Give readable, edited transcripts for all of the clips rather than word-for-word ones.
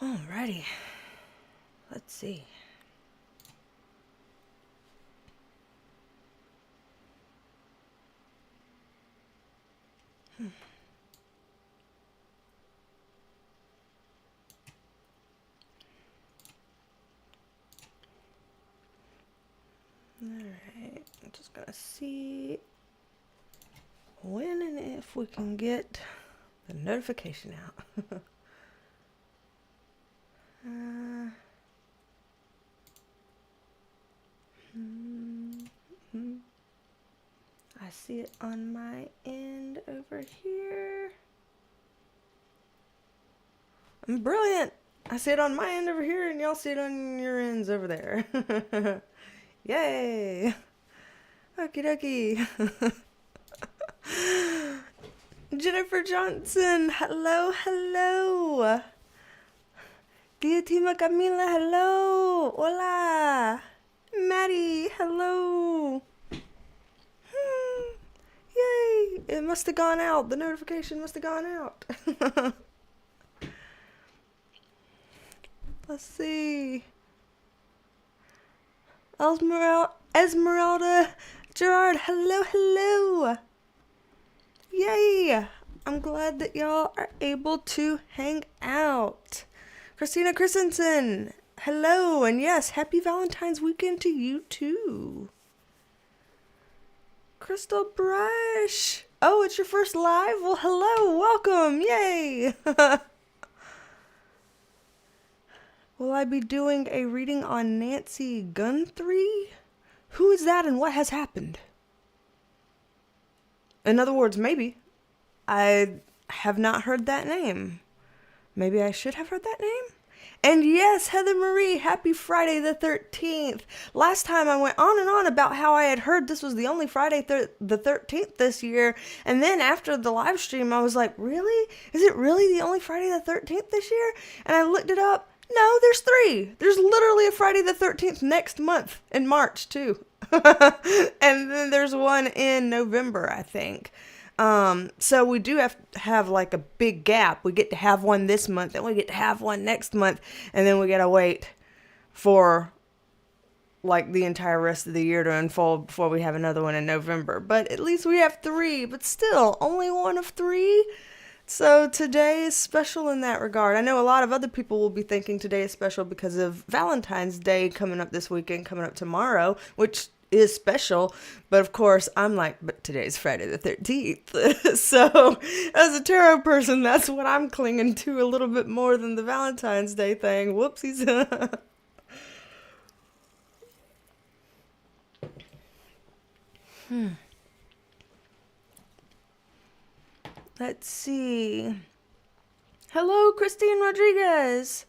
Alrighty. Let's see. Alright, I'm just gonna see when and if we can get the notification out. I see it on my end over here. I'm brilliant. I see it on my end over here, and y'all see it on your ends over there. Yay! Okie dokie. Jennifer Johnson, hello, hello. Guillermo Camila, hello. Hola. Maddie, hello. Yay! It must have gone out. The notification must have gone out. Let's see. Esmeralda Gerard, hello, hello. Yay! I'm glad that y'all are able to hang out. Christina Christensen, hello, and yes, happy Valentine's weekend to you too. Crystal Brush, oh, it's your first live? Well, hello, welcome, yay! Will I be doing a reading on Nancy Guthrie? Who is that and what has happened? In other words, maybe. I have not heard that name. Maybe I should have heard that name? And yes, Heather Marie, happy Friday the 13th. Last time I went on and on about how I had heard this was the only Friday the 13th this year. And then after the live stream, I was like, really? Is it really the only Friday the 13th this year? And I looked it up. No, there's 3. There's literally a Friday the 13th next month in March too. And then there's one in November, I think. So we do have like a big gap. We get to have one this month, then we get to have one next month, and then we gotta wait for like the entire rest of the year to unfold before we have another one in November. But at least we have 3, but still only one of 3. So today is special in that regard. I know a lot of other people will be thinking today is special because of Valentine's Day coming up this weekend, coming up tomorrow, which is special. But of course, I'm like, but today's Friday the 13th. So as a tarot person, that's what I'm clinging to a little bit more than the Valentine's Day thing. Whoopsies. Let's see. Hello, Christine Rodriguez.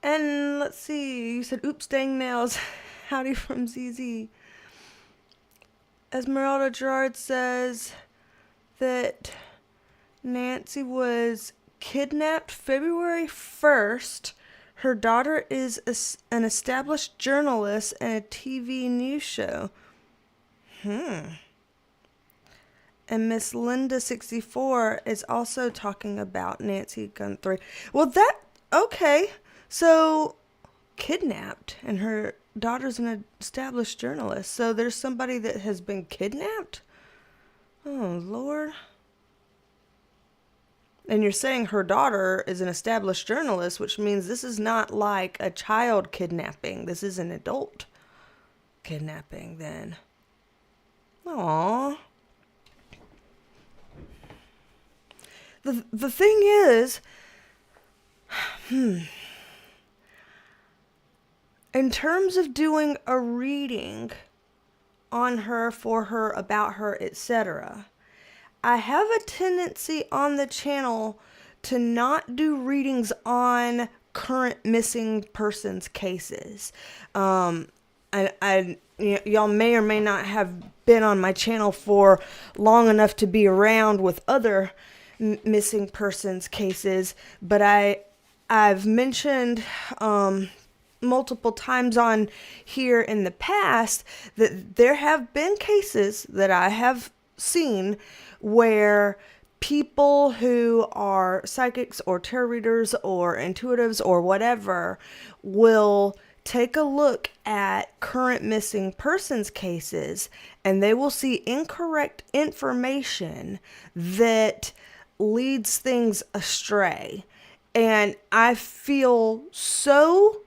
And let's see. You said, oops, dang nails. Howdy from ZZ. Esmeralda Gerard says that Nancy was kidnapped February 1st. Her daughter is an established journalist and a TV news show. And Miss Linda 64 is also talking about Nancy Guthrie. Well, okay. So, kidnapped, and her daughter's an established journalist. So there's somebody that has been kidnapped? Oh, Lord. And you're saying her daughter is an established journalist, which means this is not like a child kidnapping. This is an adult kidnapping, then. Aww. The thing is, in terms of doing a reading on her, for her, about her, etc., I have a tendency on the channel to not do readings on current missing persons cases. Y'all may or may not have been on my channel for long enough to be around with other missing persons cases, but I've mentioned multiple times on here in the past that there have been cases that I have seen where people who are psychics or tarot readers or intuitives or whatever will take a look at current missing persons cases, and they will see incorrect information that leads things astray. And I feel so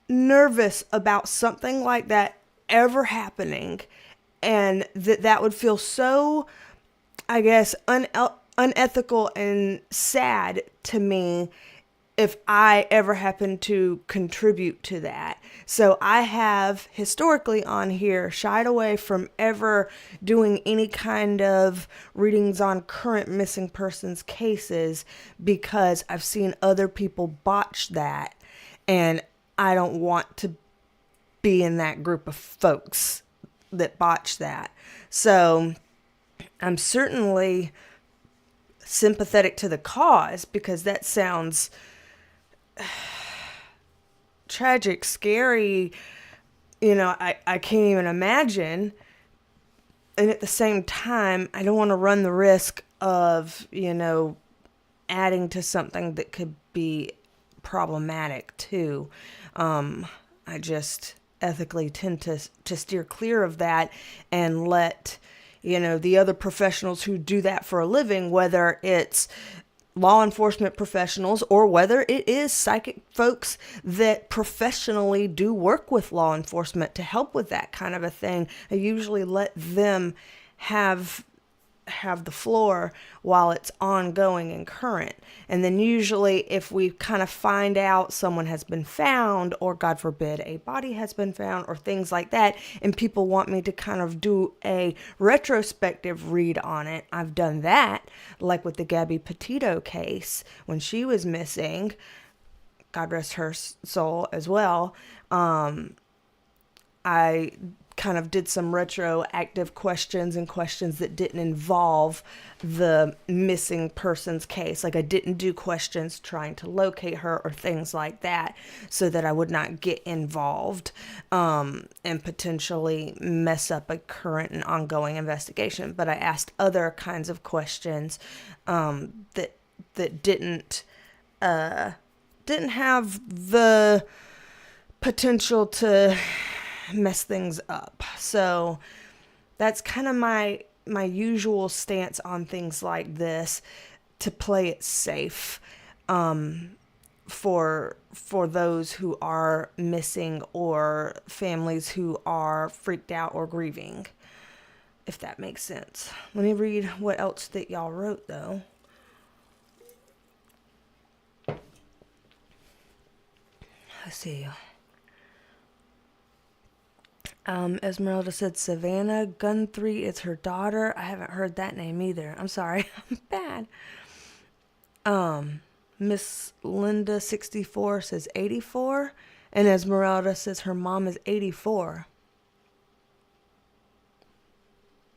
nervous about something like that ever happening, and that would feel so, I guess, unethical and sad to me if I ever happen to contribute to that. So I have historically on here shied away from ever doing any kind of readings on current missing persons cases because I've seen other people botch that, and I don't want to be in that group of folks that botch that. So I'm certainly sympathetic to the cause, because that sounds tragic, scary. I can't even imagine. And at the same time, I don't want to run the risk of, adding to something that could be problematic too. I just ethically tend to steer clear of that and let, the other professionals who do that for a living, whether it's law enforcement professionals or whether it is psychic folks that professionally do work with law enforcement to help with that kind of a thing, I usually let them have the floor while it's ongoing and current. And then usually if we kind of find out someone has been found, or God forbid a body has been found, or things like that, and people want me to kind of do a retrospective read on it, I've done that, like with the Gabby Petito case when she was missing, God rest her soul as well. I kind of did some retroactive questions and questions that didn't involve the missing persons case. Like I didn't do questions trying to locate her or things like that, so that I would not get involved and potentially mess up a current and ongoing investigation. But I asked other kinds of questions that didn't have the potential to mess things up. So that's kind of my usual stance on things like this, to play it safe for those who are missing or families who are freaked out or grieving, if that makes sense. Let me read what else that y'all wrote though. Let's see. Esmeralda said Savannah Guthrie is her daughter. I haven't heard that name either. I'm sorry. I'm bad. Miss Linda 64 says 84. And Esmeralda says her mom is 84.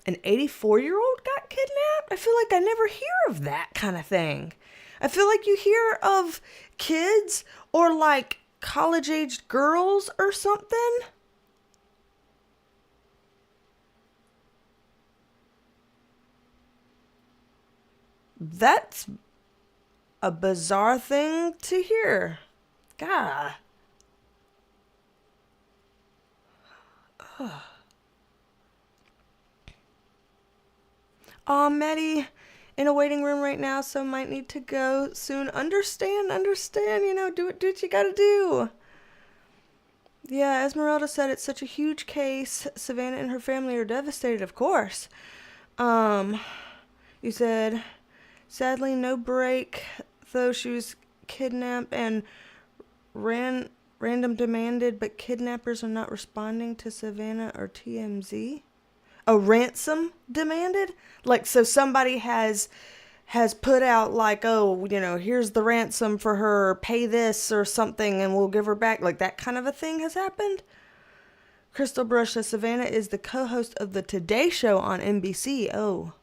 An 84-year-old got kidnapped? I feel like I never hear of that kind of thing. I feel like you hear of kids or like college-aged girls or something. That's a bizarre thing to hear. God. Oh, Maddie in a waiting room right now, so might need to go soon. Understand, do what you gotta do. Yeah, Esmeralda said it's such a huge case. Savannah and her family are devastated, of course. You said, sadly, no break, though she was kidnapped and random demanded, but kidnappers are not responding to Savannah or TMZ. A ransom demanded? Like, so somebody has put out like, oh, here's the ransom for her, pay this or something and we'll give her back. Like that kind of a thing has happened. Crystal Brush says Savannah is the co-host of the Today Show on NBC. Oh.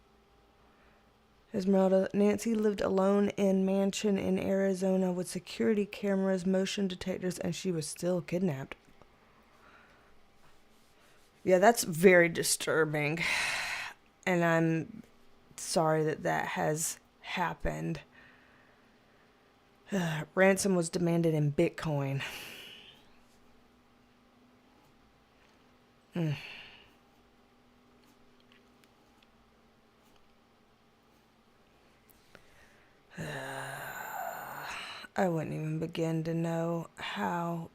Esmeralda, Nancy lived alone in mansion in Arizona with security cameras, motion detectors, and she was still kidnapped. Yeah, that's very disturbing. And I'm sorry that has happened. Ransom was demanded in Bitcoin. I wouldn't even begin to know how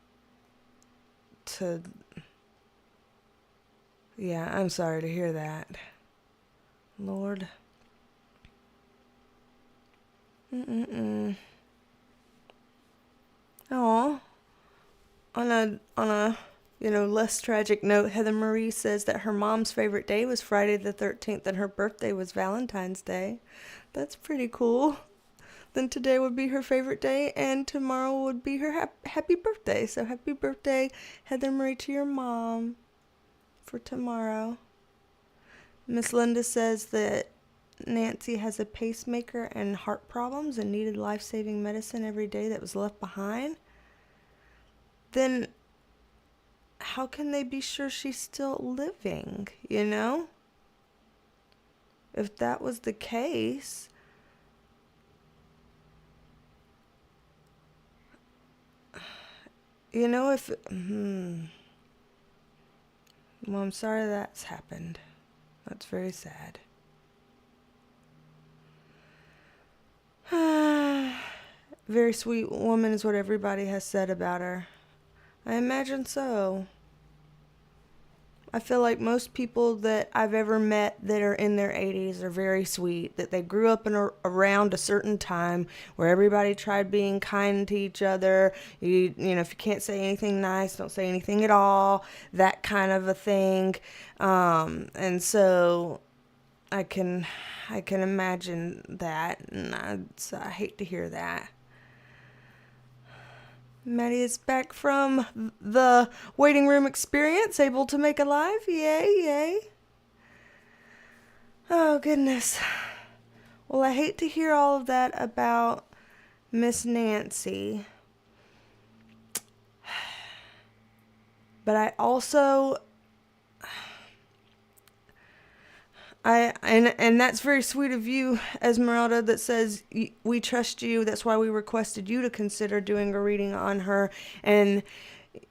to... Yeah, I'm sorry to hear that. Lord. Aw. On a less tragic note, Heather Marie says that her mom's favorite day was Friday the 13th and her birthday was Valentine's Day. That's pretty cool. Then today would be her favorite day and tomorrow would be her happy birthday. So happy birthday, Heather Marie, to your mom for tomorrow. Miss Linda says that Nancy has a pacemaker and heart problems and needed life-saving medicine every day that was left behind. Then how can they be sure she's still living, If that was the case, well, I'm sorry that's happened. That's very sad. Very sweet woman is what everybody has said about her. I imagine so. I feel like most people that I've ever met that are in their 80s are very sweet, that they grew up around a certain time where everybody tried being kind to each other. If you can't say anything nice, don't say anything at all, that kind of a thing. And so I can imagine that, and I hate to hear that. Maddie is back from the waiting room experience, able to make a live. Yay, yay. Oh, goodness. Well, I hate to hear all of that about Miss Nancy. But I also... And that's very sweet of you, Esmeralda, that says we trust you. That's why we requested you to consider doing a reading on her. And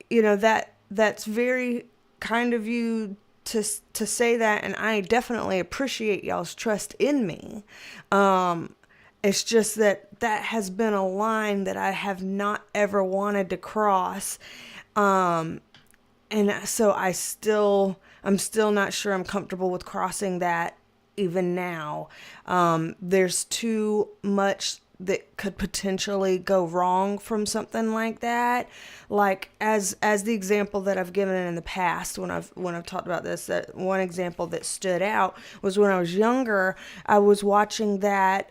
that's very kind of you to say that, and I definitely appreciate y'all's trust in me. It's just that has been a line that I have not ever wanted to cross. And so I'm still not sure I'm comfortable with crossing that even now. There's too much that could potentially go wrong from something like that. Like as the example that I've given in the past when I've talked about this, that one example that stood out was when I was younger, I was watching that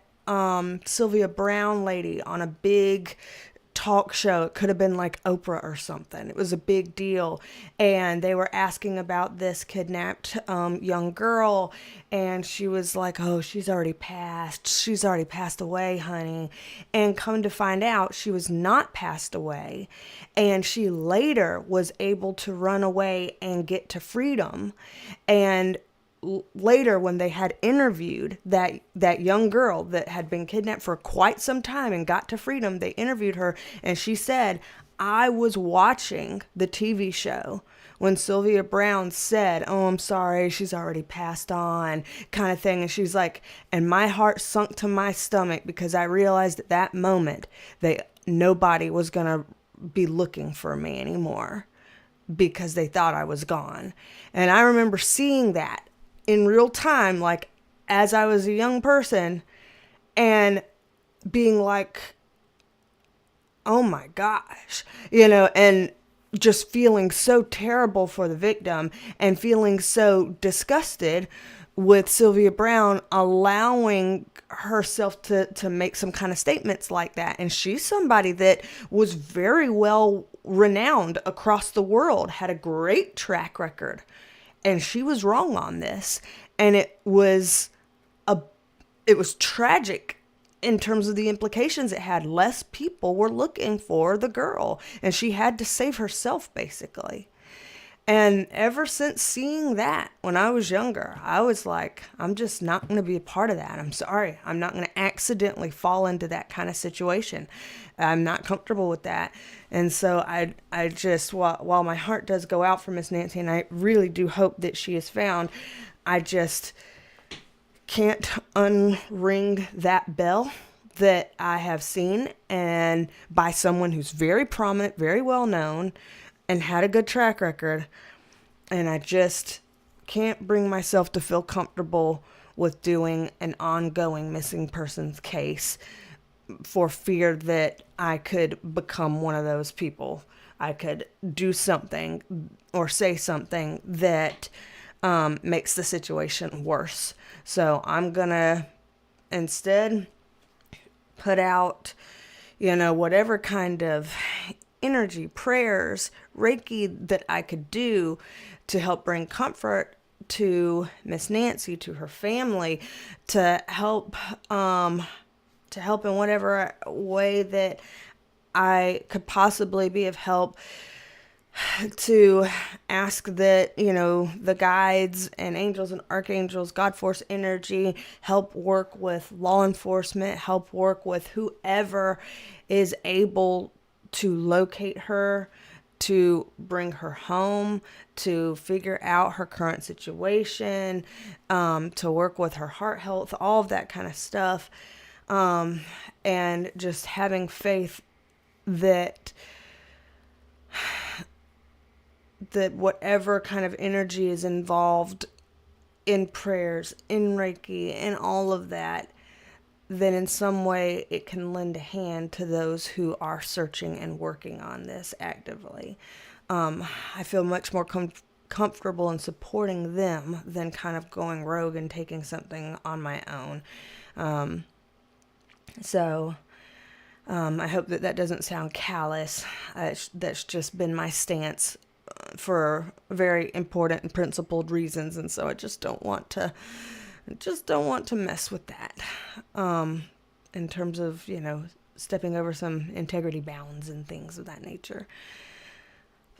Sylvia Brown lady on a big talk show. It could have been like Oprah or something. It was a big deal, and they were asking about this kidnapped young girl, and she was like, oh, she's already passed away, honey. And come to find out, she was not passed away, and she later was able to run away and get to freedom. And later, when they had interviewed that young girl that had been kidnapped for quite some time and got to freedom, they interviewed her, and she said, I was watching the TV show when Sylvia Brown said, oh, I'm sorry, she's already passed on, kind of thing. And she's like, and my heart sunk to my stomach because I realized at that moment that nobody was going to be looking for me anymore because they thought I was gone. And I remember seeing that in real time, like as I was a young person, and being like, oh my gosh, and just feeling so terrible for the victim and feeling so disgusted with Sylvia Brown allowing herself to make some kind of statements like that. And she's somebody that was very well renowned across the world, had a great track record. And she was wrong on this. And it was tragic in terms of the implications it had. Less people were looking for the girl, and she had to save herself, basically. And ever since seeing that when I was younger, I was like, I'm just not going to be a part of that. I'm sorry. I'm not going to accidentally fall into that kind of situation. I'm not comfortable with that. And so I just, while my heart does go out for Miss Nancy, and I really do hope that she is found, I just can't unring that bell that I have seen, and by someone who's very prominent, very well known, and had a good track record. And I just can't bring myself to feel comfortable with doing an ongoing missing persons case for fear that I could become one of those people. I could do something or say something that makes the situation worse. So I'm gonna instead put out, whatever kind of energy, prayers, Reiki that I could do to help bring comfort to Miss Nancy, to her family, to help in whatever way that I could possibly be of help, to ask that, the guides and angels and archangels, God force energy, help work with law enforcement, help work with whoever is able to locate her, to bring her home, to figure out her current situation, to work with her heart health, all of that kind of stuff. And just having faith that whatever kind of energy is involved in prayers, in Reiki, and all of that, then in some way it can lend a hand to those who are searching and working on this actively. I feel much more comfortable in supporting them than kind of going rogue and taking something on my own. I hope that doesn't sound callous. That's just been my stance for very important and principled reasons, and so I just don't want to mess with that. In terms of, stepping over some integrity bounds and things of that nature.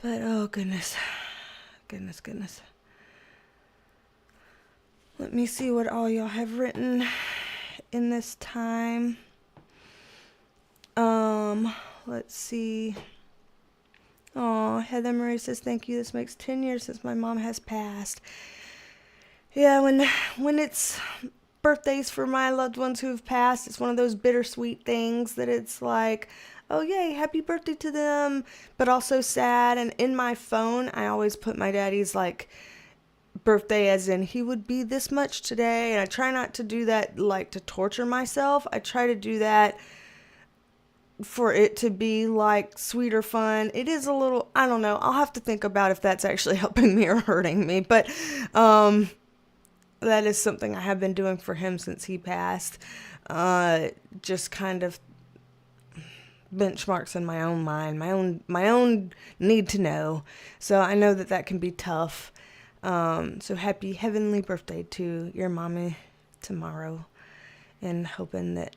But oh goodness. Let me see what all y'all have written in this time. Let's see. Oh, Heather Marie says, thank you. This makes 10 years since my mom has passed. Yeah, when it's birthdays for my loved ones who have passed, it's one of those bittersweet things that it's like, oh yay, happy birthday to them, but also sad. And in my phone, I always put my daddy's birthday as in he would be this much today. And I try not to do that to torture myself. I try to do that for it to be sweet or fun. It is a little, I don't know, I'll have to think about if that's actually helping me or hurting me, but that is something I have been doing for him since he passed. Just kind of benchmarks in my own mind, my own need to know. So I know that can be tough. So happy heavenly birthday to your mommy tomorrow, and hoping that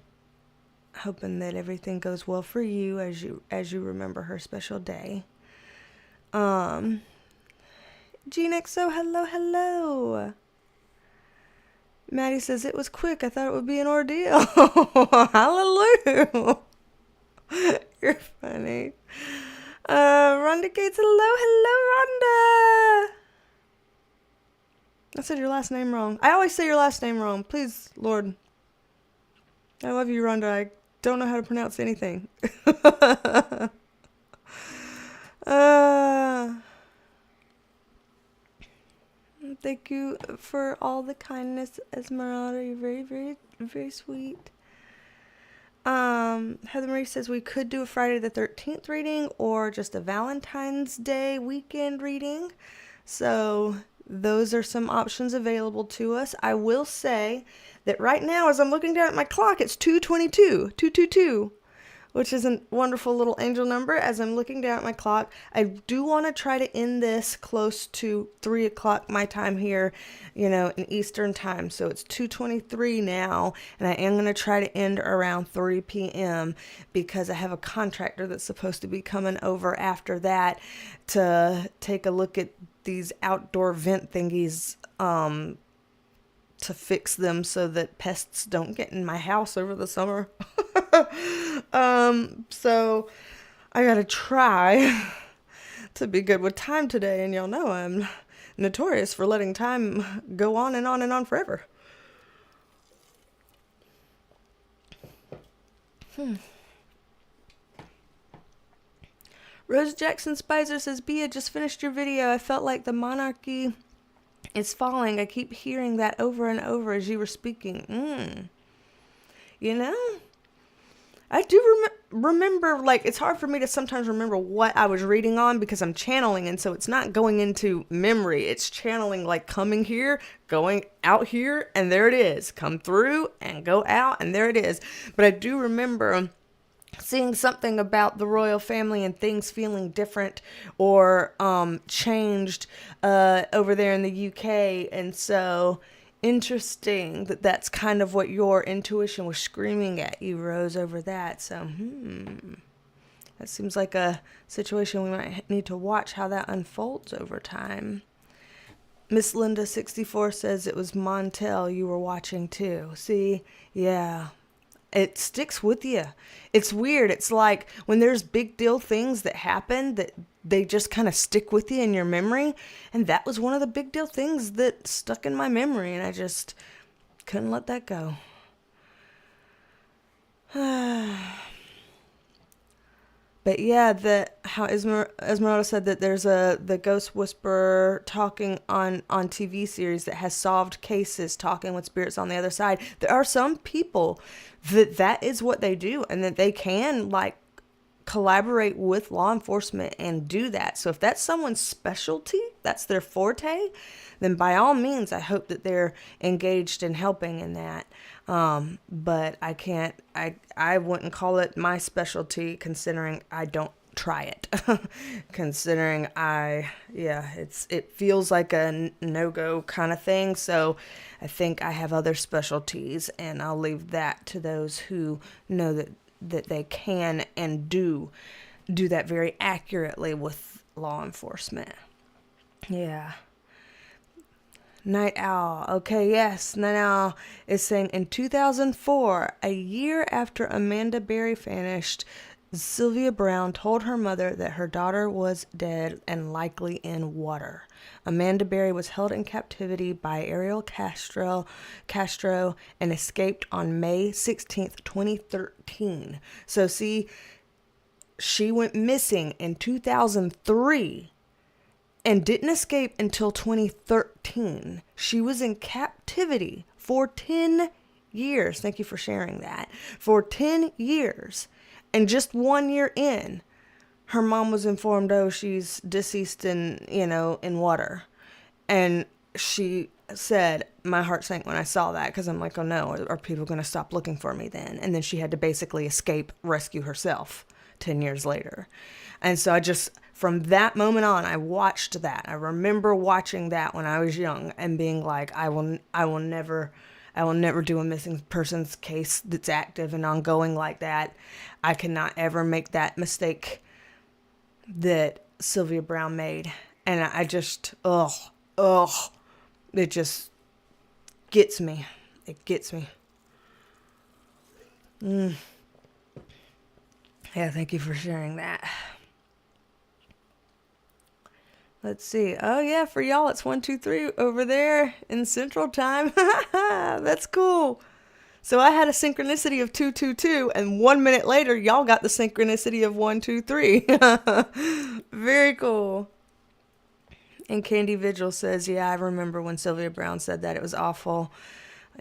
everything goes well for you as you remember her special day. GeneXO, hello. Maddie says, it was quick. I thought it would be an ordeal. Hallelujah. You're funny. Rhonda Gates, hello, Rhonda. I said your last name wrong. I always say your last name wrong. Please, Lord. I love you, Rhonda. I don't know how to pronounce anything. Thank you for all the kindness, Esmeralda. You're very, very, very sweet. Heather Marie says we could do a Friday the 13th reading or just a Valentine's Day weekend reading. So those are some options available to us. I will say that right now, as I'm looking down at my clock, it's 2:22, which is a wonderful little angel number. As I'm looking down at my clock, I do want to try to end this close to 3 o'clock my time here, in Eastern time. So it's 2:23 now, and I am going to try to end around 3 p.m. because I have a contractor that's supposed to be coming over after that to take a look at these outdoor vent thingies, to fix them so that pests don't get in my house over the summer. So I gotta try to be good with time today, and y'all know I'm notorious for letting time go on and on and on forever. Rose Jackson Spicer says, Bea, just finished your video. I felt like the monarchy is falling. I keep hearing that over and over as you were speaking. I do remember, like, it's hard for me to sometimes remember what I was reading on because I'm channeling, and so it's not going into memory. It's channeling, like, coming here, going out here, and there it is. Come through and go out, and there it is. But I do remember seeing something about the royal family and things feeling different or changed over there in the UK. And so interesting that that's kind of what your intuition was screaming at you, Rose, over that. So, that seems like a situation we might need to watch how that unfolds over time. Miss Linda 64 says it was Montel you were watching too. See, yeah. It sticks with you. It's weird. It's like when there's big deal things that happen that they just kind of stick with you in your memory. And that was one of the big deal things that stuck in my memory. And I just couldn't let that go. But yeah, how Esmeralda said that there's the ghost whisperer talking on TV series that has solved cases, talking with spirits on the other side. There are some people that is what they do, and that they can, like, collaborate with law enforcement and do that. So if that's someone's specialty, that's their forte, then by all means, I hope that they're engaged in helping in that. But I wouldn't call it my specialty, considering I don't try it. Considering it feels like a no-go kind of thing. So I think I have other specialties, and I'll leave that to those who know that they can and do that very accurately with law enforcement. Yeah. Night Owl. Okay, yes. Night Owl is saying, in 2004, a year after Amanda Berry vanished, Sylvia Brown told her mother that her daughter was dead and likely in water. Amanda Berry was held in captivity by Ariel Castro and escaped on May 16th, 2013. So see, she went missing in 2003. And didn't escape until 2013. She was in captivity for 10 years. Thank you for sharing that. For 10 years. And just 1 year in, her mom was informed, she's deceased in water. And she said, my heart sank when I saw that, because I'm like, oh no, are people going to stop looking for me then? And then she had to basically rescue herself 10 years later. And so from that moment on, I watched that. I remember watching that when I was young and being like, I will never do a missing persons case that's active and ongoing like that. I cannot ever make that mistake that Sylvia Brown made. And I just, it just gets me. It gets me. Yeah, thank you for sharing that. Let's see. Oh, yeah, for y'all, it's 1, 2, 3 over there in Central Time. That's cool. So I had a synchronicity of 2, 2, 2, and 1 minute later, y'all got the synchronicity of 1, 2, 3. Very cool. And Candy Vigil says, yeah, I remember when Sylvia Brown said that. It was awful.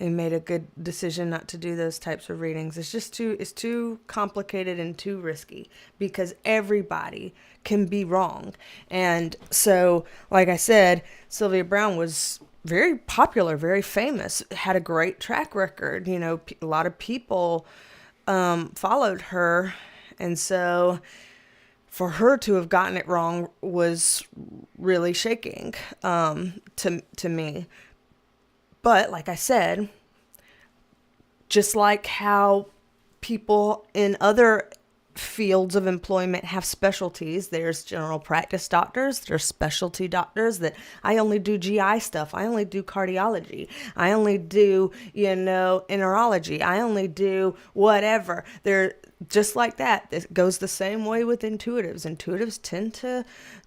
I made a good decision not to do those types of readings. It's too complicated and too risky, because everybody can be wrong. And so, like I said, Sylvia Brown was very popular, very famous, had a great track record. A lot of people followed her And so for her to have gotten it wrong was really shaking to me. But like I said, just like how people in other fields of employment have specialties, there's general practice doctors, there's specialty doctors that I only do GI stuff, I only do cardiology, I only do, neurology, I only do whatever. They're just like that. It goes the same way with intuitives. Intuitives tend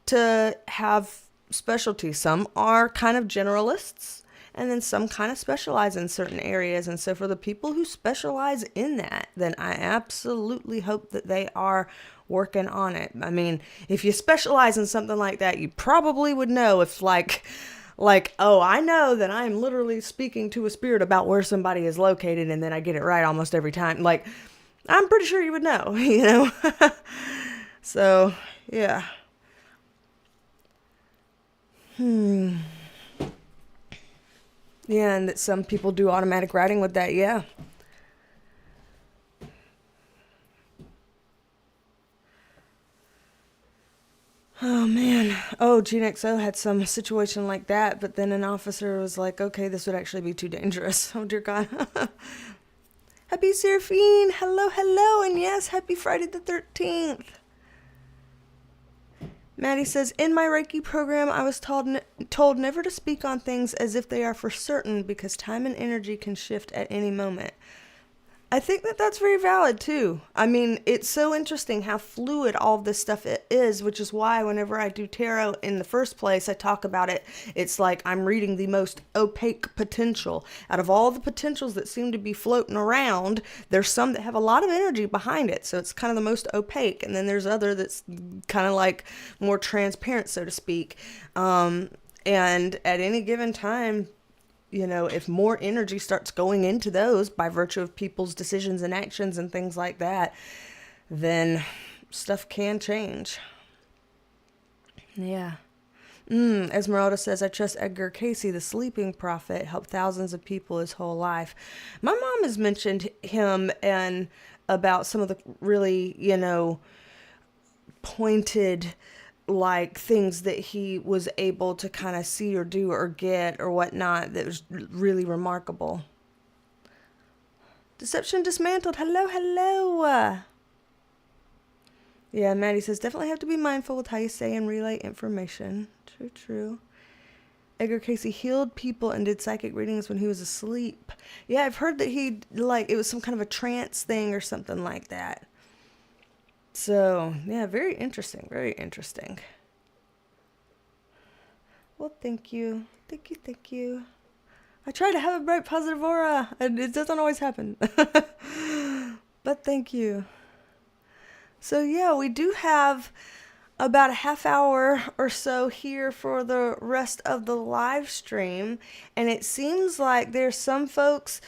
to have specialties. Some are kind of generalists, and then some kind of specialize in certain areas. And so for the people who specialize in that, then I absolutely hope that they are working on it. I mean, if you specialize in something like that, you probably would know if like, oh, I know that I'm literally speaking to a spirit about where somebody is located, and then I get it right almost every time. Like, I'm pretty sure you would know, So, yeah. Yeah, and that some people do automatic writing with that, yeah. Oh, man. Oh, GeneXO had some situation like that, but then an officer was like, okay, this would actually be too dangerous. Oh, dear God. Happy Seraphine. Hello, hello. And yes, happy Friday the 13th. Maddie says, in my Reiki program, I was told never to speak on things as if they are for certain because time and energy can shift at any moment. I think that that's very valid too. I mean, it's so interesting how fluid all of this stuff is, which is why whenever I do tarot in the first place, I talk about it. It's like I'm reading the most opaque potential. Out of all the potentials that seem to be floating around, there's some that have a lot of energy behind it. So it's kind of the most opaque. And then there's other that's kind of like more transparent, so to speak. And at any given time, if more energy starts going into those by virtue of people's decisions and actions and things like that, then stuff can change. Yeah. Esmeralda says, I trust Edgar Cayce, the sleeping prophet, helped thousands of people his whole life. My mom has mentioned him and about some of the really, pointed like things that he was able to kind of see or do or get or whatnot that was really remarkable. Deception dismantled. Hello, hello. Yeah, Maddie says, definitely have to be mindful with how you say and relay information. True. Edgar Cayce healed people and did psychic readings when he was asleep. Yeah, I've heard that it was some kind of a trance thing or something like that. So, yeah, very interesting. Very interesting. Well, thank you. Thank you. I try to have a bright, positive aura, and it doesn't always happen. But thank you. So, yeah, we do have about a half hour or so here for the rest of the live stream. And it seems like there's some folks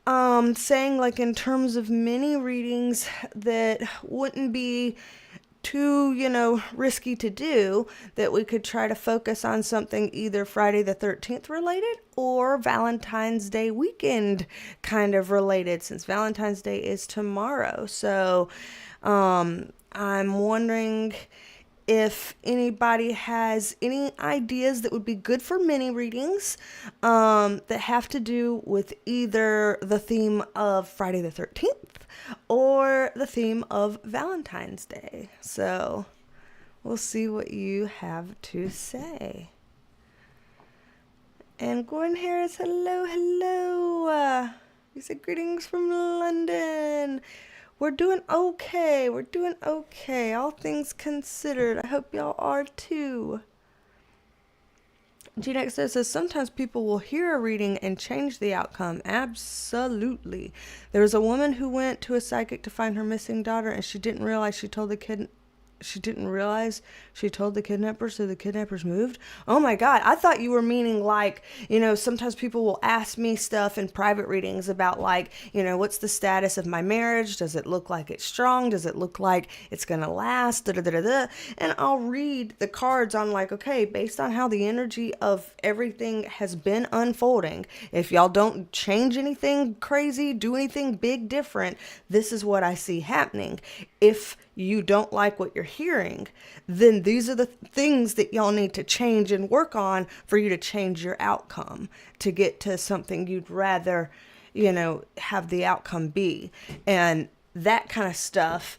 saying, like, in terms of mini readings that wouldn't be too, risky to do, that we could try to focus on something either Friday the 13th related or Valentine's Day weekend kind of related, since Valentine's Day is tomorrow. So I'm wondering if anybody has any ideas that would be good for mini readings that have to do with either the theme of Friday the 13th or the theme of Valentine's Day. So we'll see what you have to say. And Gordon Harris, hello. You said greetings from London. We're doing okay. All things considered. I hope y'all are too. GeneXO says, sometimes people will hear a reading and change the outcome. Absolutely. There was a woman who went to a psychic to find her missing daughter, and she didn't realize she told the kid she didn't realize she told the kidnappers, so the kidnappers moved. Oh my God. I thought you were meaning like, sometimes people will ask me stuff in private readings about like, what's the status of my marriage? Does it look like it's strong? Does it look like it's going to last? Da, da, da, da, da. And I'll read the cards on like, okay, based on how the energy of everything has been unfolding, if y'all don't change anything crazy, do anything big different, this is what I see happening. If you don't like what you're hearing, then these are the things that y'all need to change and work on for you to change your outcome, to get to something you'd rather, have the outcome be. And that kind of stuff,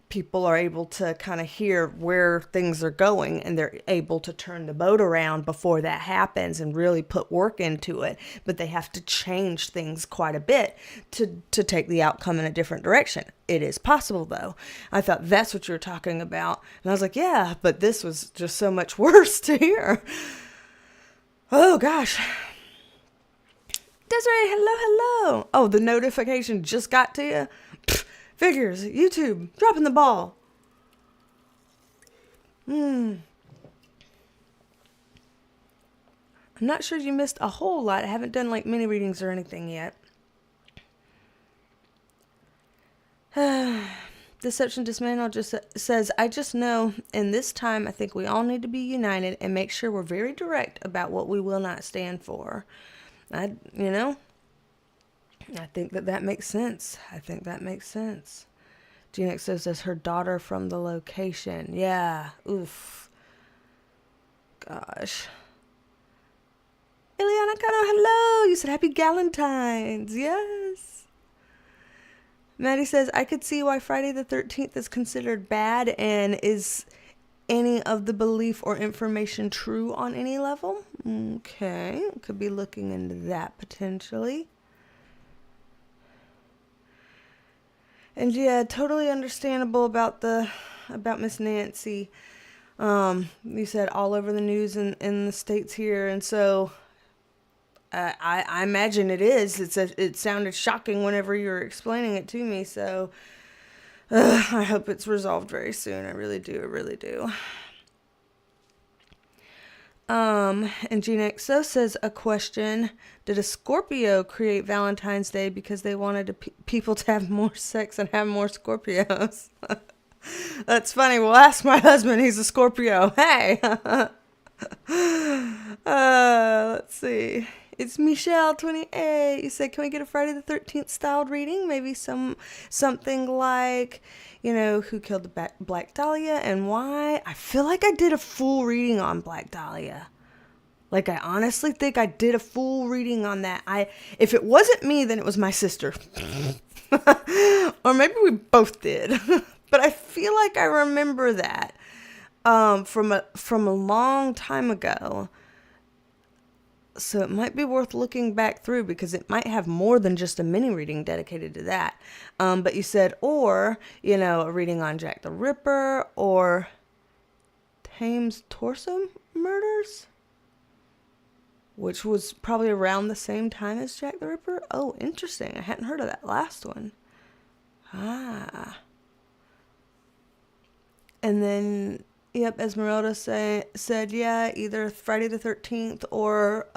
people are able to kind of hear where things are going, and they're able to turn the boat around before that happens and really put work into it. But they have to change things quite a bit to take the outcome in a different direction. It is possible, though. I thought that's what you were talking about. And I was like, yeah, but this was just so much worse to hear. Oh, gosh. Desiree, hello. Oh, the notification just got to you? Figures, YouTube, dropping the ball. I'm not sure you missed a whole lot. I haven't done like mini readings or anything yet. Deception Dismantle just says, I just know in this time, I think we all need to be united and make sure we're very direct about what we will not stand for. I think that makes sense. GNX says her daughter from the location. Yeah. Oof. Gosh. Ileana Cano, hello. You said happy Galentine's. Yes. Maddie says, I could see why Friday the 13th is considered bad, and is any of the belief or information true on any level? Okay. Could be looking into that potentially. And yeah, totally understandable about Miss Nancy. You said all over the news in the States here, and so I imagine it is. It sounded shocking whenever you were explaining it to me, so I hope it's resolved very soon. I really do. And Gina XO says a question: did a Scorpio create Valentine's Day because they wanted people to have more sex and have more Scorpios? That's funny. We'll ask my husband. He's a Scorpio. Hey. Let's see. It's Michelle28. You said, can we get a Friday the 13th styled reading? Maybe something like, who killed the Black Dahlia and why? I feel like I did a full reading on Black Dahlia. Like, I honestly think I did a full reading on that. If it wasn't me, then it was my sister. Or maybe we both did. But I feel like I remember that from a long time ago. So it might be worth looking back through, because it might have more than just a mini reading dedicated to that. But you said, or, a reading on Jack the Ripper or Thames Torso murders, which was probably around the same time as Jack the Ripper. Oh, interesting. I hadn't heard of that last one. And then, yep, Esmeralda said, yeah, either Friday the 13th or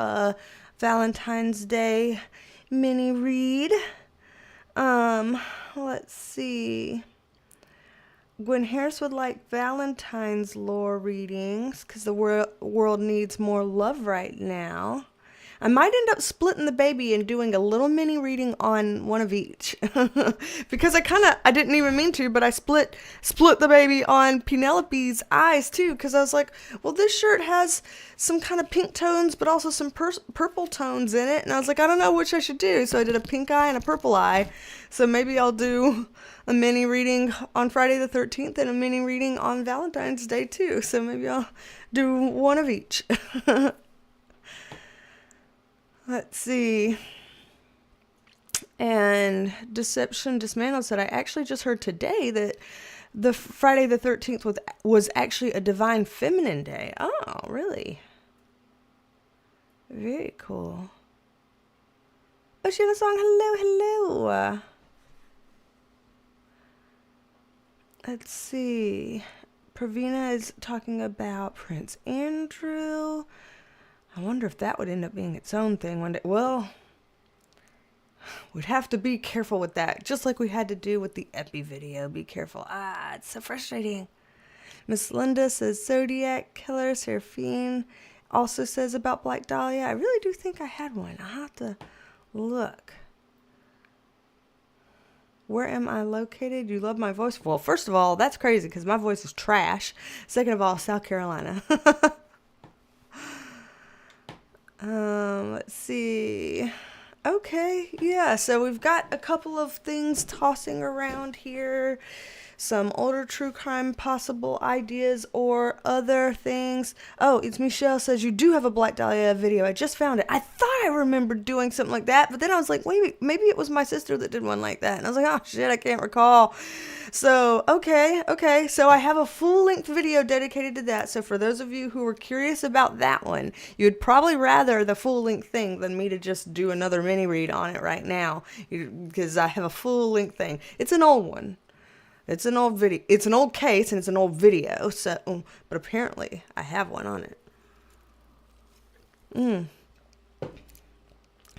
Valentine's Day mini read. Let's see. Gwen Harris would like Valentine's lore readings because the world needs more love right now. I might end up splitting the baby and doing a little mini reading on one of each. Because I didn't even mean to, but I split the baby on Penelope's eyes too. Because I was like, well, this shirt has some kind of pink tones, but also some purple tones in it. And I was like, I don't know which I should do. So I did a pink eye and a purple eye. So maybe I'll do a mini reading on Friday the 13th and a mini reading on Valentine's Day too. So maybe I'll do one of each. Let's see. And Deception Dismantled said, I actually just heard today that the Friday the 13th was actually a divine feminine day. Oh, really? Very cool. Oceana Song, hello. Let's see. Pravina is talking about Prince Andrew. I wonder if that would end up being its own thing one day. Well, we'd have to be careful with that. Just like we had to do with the Epi video. Be careful. It's so frustrating. Miss Linda says Zodiac Killer. Seraphine also says about Black Dahlia. I really do think I had one. I'll have to look. Where am I located? You love my voice? Well, first of all, that's crazy because my voice is trash. Second of all, South Carolina. Let's see. Okay, yeah, so we've got a couple of things tossing around here. Some older true crime possible ideas or other things. Oh, it's Michelle says you do have a Black Dahlia video. I just found it. I thought I remembered doing something like that, but then I was like, wait, maybe it was my sister that did one like that. And I was like, oh shit, I can't recall. So, okay. So I have a full-length video dedicated to that. So for those of you who were curious about that one, you'd probably rather the full-length thing than me to just do another mini-read on it right now. Because I have a full-length thing. It's an old one. It's an old video. It's an old case and it's an old video. So, but apparently I have one on it.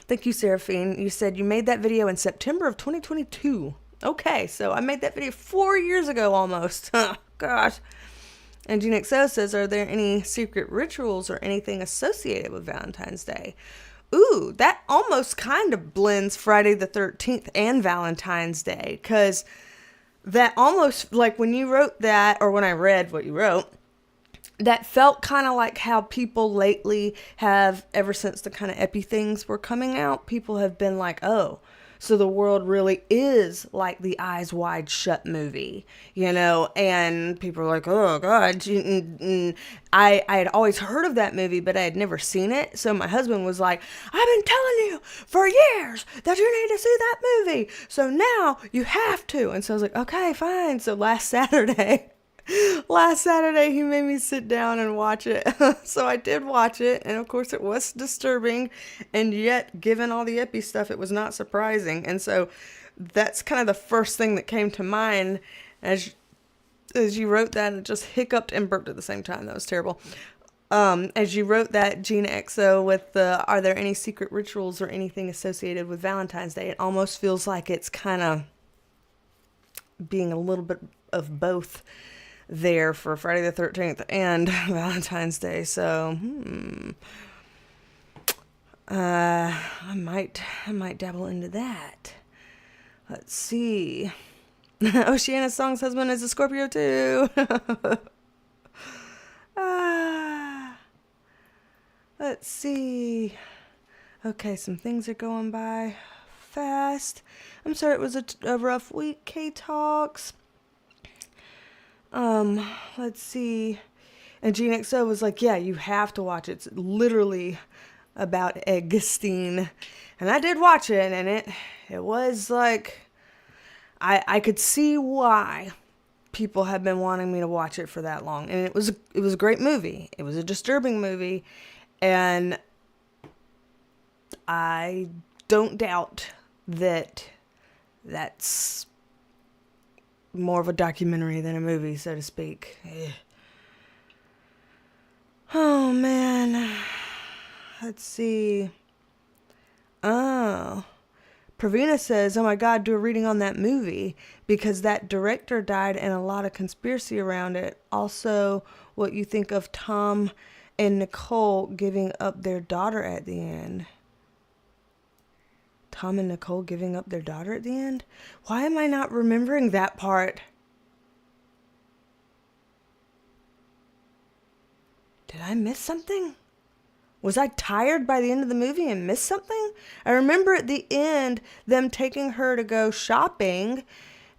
Thank you, Seraphine. You said you made that video in September of 2022. Okay, so I made that video 4 years ago almost. Gosh. And GeneXO says, are there any secret rituals or anything associated with Valentine's Day? Ooh, that almost kind of blends Friday the 13th and Valentine's Day. Because that almost, like when you wrote that, or when I read what you wrote, that felt kind of like how people lately have, ever since the kind of epi things were coming out, people have been like, oh, so the world really is like the Eyes Wide Shut movie, you know, and people are like, oh God, I had always heard of that movie, but I had never seen it. So my husband was like, I've been telling you for years that you need to see that movie. So now you have to. And so I was like, okay, fine. So last Saturday, he made me sit down and watch it. So I did watch it, and of course it was disturbing, and yet given all the epi stuff, it was not surprising. And so that's kind of the first thing that came to mind as you wrote that, and just hiccuped and burped at the same time. That was terrible. As you wrote that, GeneXO, with the, are there any secret rituals or anything associated with Valentine's Day? It almost feels like it's kind of being a little bit of both there for Friday the 13th and Valentine's Day. So, I might dabble into that. Let's see. Oceana Song's husband is a Scorpio too. Let's see. Okay, some things are going by fast. I'm sorry it was a rough week, K-Talks. Let's see. And GeneXO was like, yeah, you have to watch it. It's literally about Augustine. And I did watch it, and it was like, I could see why people have been wanting me to watch it for that long. And it was a great movie. It was a disturbing movie. And I don't doubt that that's more of a documentary than a movie, so to speak. Oh, man. Let's see. Oh. Pravina says, oh my God, do a reading on that movie because that director died and a lot of conspiracy around it. Also, what you think of Tom and Nicole giving up their daughter at the end. Tom and Nicole giving up their daughter at the end? Why am I not remembering that part? Did I miss something? Was I tired by the end of the movie and missed something? I remember at the end them taking her to go shopping,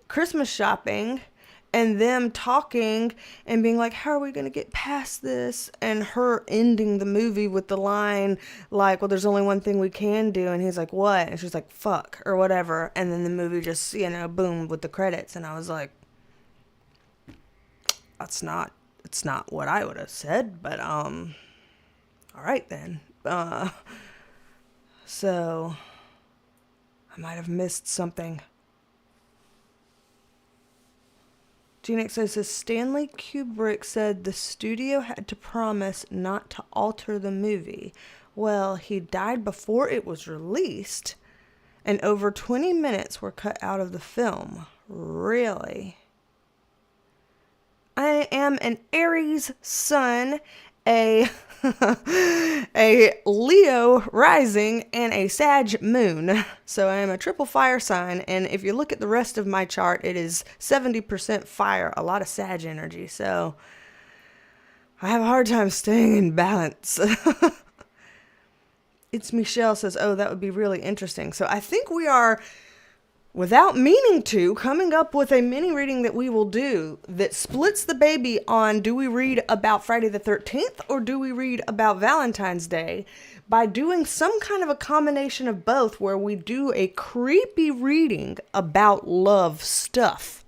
Christmas shopping, and them talking and being like, how are we going to get past this? And her ending the movie with the line like, well, there's only one thing we can do. And he's like, what? And she's like, fuck, or whatever. And then the movie just, boom, with the credits. And I was like, it's not what I would have said, but, all right then. So I might have missed something. Gene XO says Stanley Kubrick said the studio had to promise not to alter the movie. Well, he died before it was released, and over 20 minutes were cut out of the film. Really? I am an Aries sun, a a Leo rising, and a Sag moon. So I am a triple fire sign, and if you look at the rest of my chart, it is 70% fire, a lot of Sag energy. So I have a hard time staying in balance. It's Michelle says, oh, that would be really interesting. So I think we are, without meaning to, coming up with a mini reading that we will do that splits the baby on, do we read about Friday the 13th or do we read about Valentine's Day, by doing some kind of a combination of both, where we do a creepy reading about love stuff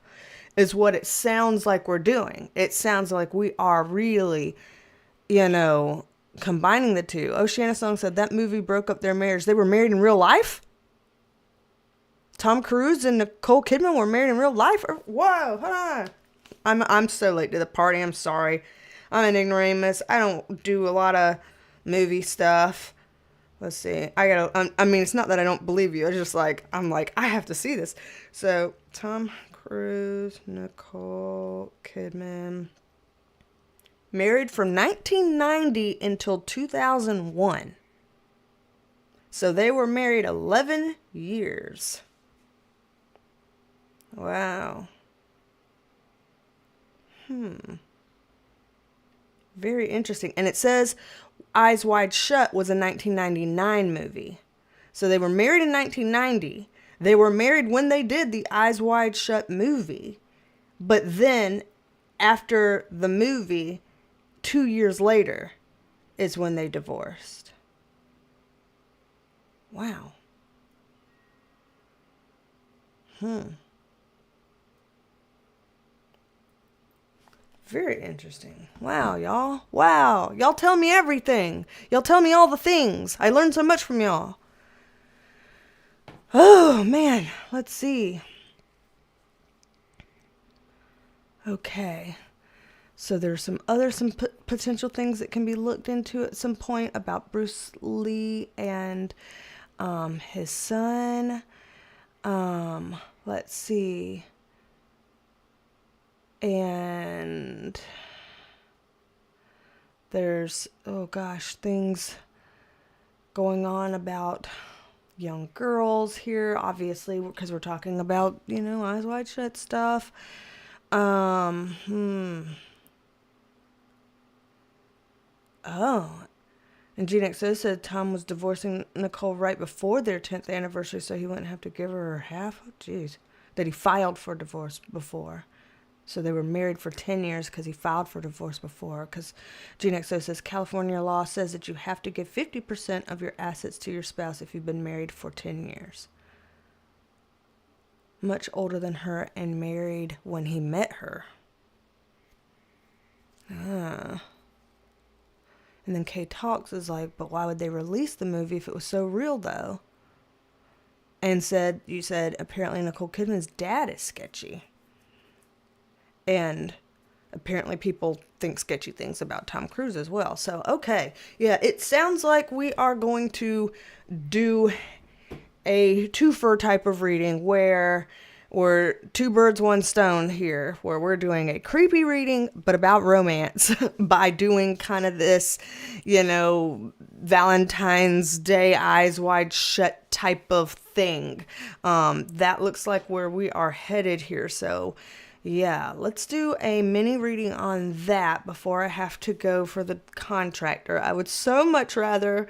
is what it sounds like we're doing. It sounds like we are really, combining the two. Oceana Song said that movie broke up their marriage. They were married in real life? Tom Cruise and Nicole Kidman were married in real life? Whoa, hold on. I'm so late to the party. I'm sorry. I'm an ignoramus. I don't do a lot of movie stuff. Let's see. It's not that I don't believe you. It's just I'm like, I have to see this. So, Tom Cruise, Nicole Kidman. Married from 1990 until 2001. So they were married 11 years. Wow. Very interesting. And it says Eyes Wide Shut was a 1999 movie. So they were married in 1990. They were married when they did the Eyes Wide Shut movie. But then, after the movie, 2 years later, is when they divorced. Wow. Very interesting. Wow, y'all. Wow. Y'all tell me everything. Y'all tell me all the things. I learned so much from y'all. Oh, man. Let's see. Okay. So there's some potential things that can be looked into at some point about Bruce Lee and his son. Let's see. And there's, things going on about young girls here, obviously, because we're talking about, Eyes Wide Shut stuff. Oh. And Gene XO said Tom was divorcing Nicole right before their 10th anniversary, so he wouldn't have to give her half. Oh, jeez. That he filed for divorce before. So they were married for 10 years because he filed for divorce before. Because Gene XO says California law says that you have to give 50% of your assets to your spouse if you've been married for 10 years. Much older than her and married when he met her. And then Kay Talks is like, but why would they release the movie if it was so real, though? And you said apparently Nicole Kidman's dad is sketchy. And apparently people think sketchy things about Tom Cruise as well. So, okay. Yeah, it sounds like we are going to do a twofer type of reading where we're two birds, one stone here, where we're doing a creepy reading, but about romance by doing kind of this, Valentine's Day Eyes Wide Shut type of thing. That looks like where we are headed here. So, yeah, let's do a mini reading on that before I have to go for the contractor. I would so much rather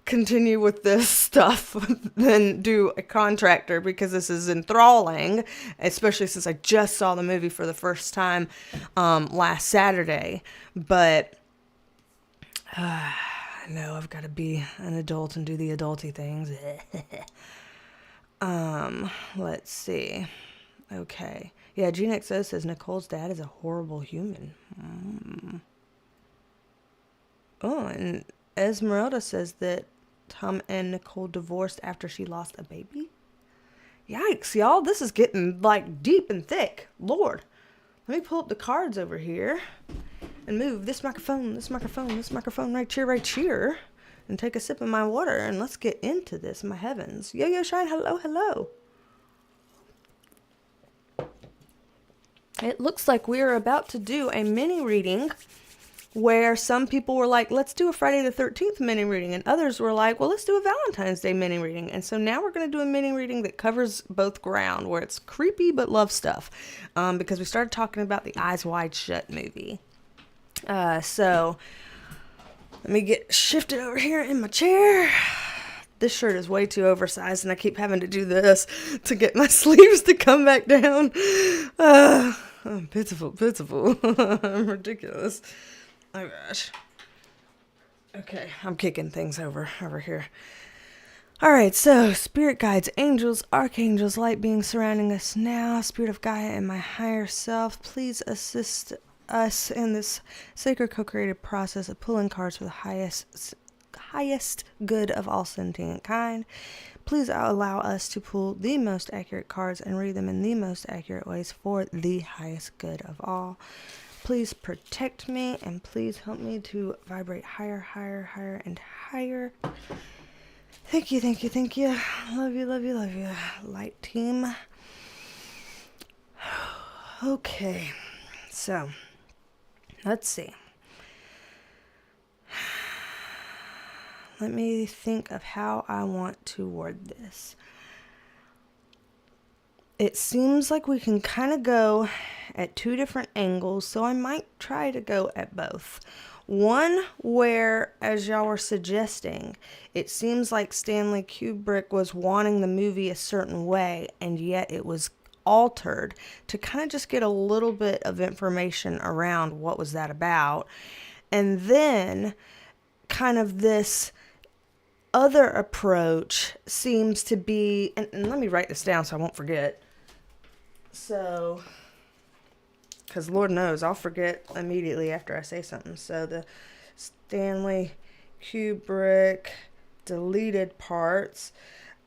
continue with this stuff than do a contractor, because this is enthralling, especially since I just saw the movie for the first time last Saturday. But I know I've got to be an adult and do the adulty things. Let's see. Okay. Yeah, Gene XO says Nicole's dad is a horrible human. Oh, and Esmeralda says that Tom and Nicole divorced after she lost a baby. Yikes, y'all. This is getting, deep and thick. Lord. Let me pull up the cards over here and move this microphone right here, and take a sip of my water, and let's get into this, my heavens. Yo, Shine, hello. It looks like we are about to do a mini reading where some people were like, let's do a Friday the 13th mini reading, and others were like, well, let's do a Valentine's Day mini reading. And so now we're going to do a mini reading that covers both ground, where it's creepy but love stuff, because we started talking about the Eyes Wide Shut movie. So let me get shifted over here in my chair. This shirt is way too oversized, and I keep having to do this to get my sleeves to come back down. I'm pitiful. I'm ridiculous. Oh gosh. Okay, I'm kicking things over here. Alright, so spirit guides, angels, archangels, light beings surrounding us now, spirit of Gaia and my higher self, please assist us in this sacred co-creative process of pulling cards for the highest good of all sentient kind. Please allow us to pull the most accurate cards and read them in the most accurate ways for the highest good of all. Please protect me, and please help me to vibrate higher, and higher. Thank you. Love you. Light team. Okay, so let's see. Let me think of how I want to word this. It seems like we can kind of go at two different angles, so I might try to go at both. One where, as y'all were suggesting, it seems like Stanley Kubrick was wanting the movie a certain way, and yet it was altered to kind of just get a little bit of information around what was that about. And then kind of this other approach seems to be, and let me write this down so I won't forget. So, because Lord knows I'll forget immediately after I say something. So the Stanley Kubrick deleted parts.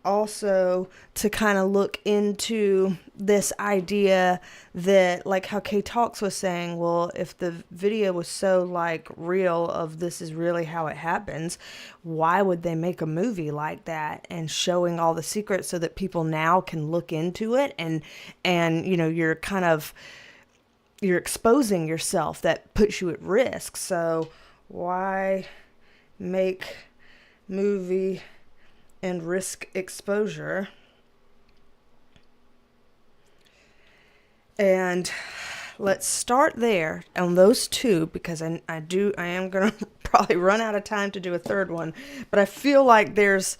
Also to kind of look into this idea that, like how K Talks was saying, well, if the video was so like real of this is really how it happens, why would they make a movie like that and showing all the secrets so that people now can look into it, and you know, you're exposing yourself, that puts you at risk. So why make movie and risk exposure? And let's start there on those two, because I am going to probably run out of time to do a third one, but I feel like there's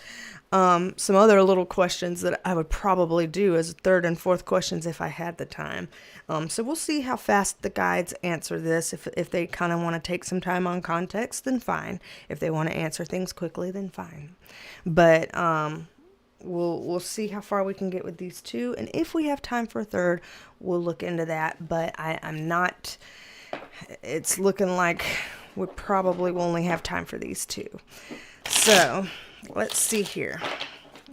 some other little questions that I would probably do as third and fourth questions if I had the time. So we'll see how fast the guides answer this. If they kind of want to take some time on context, then fine. If they want to answer things quickly, then fine. But we'll see how far we can get with these two, and if we have time for a third, we'll look into that. But I'm not. It's looking like we probably will only have time for these two. So let's see here.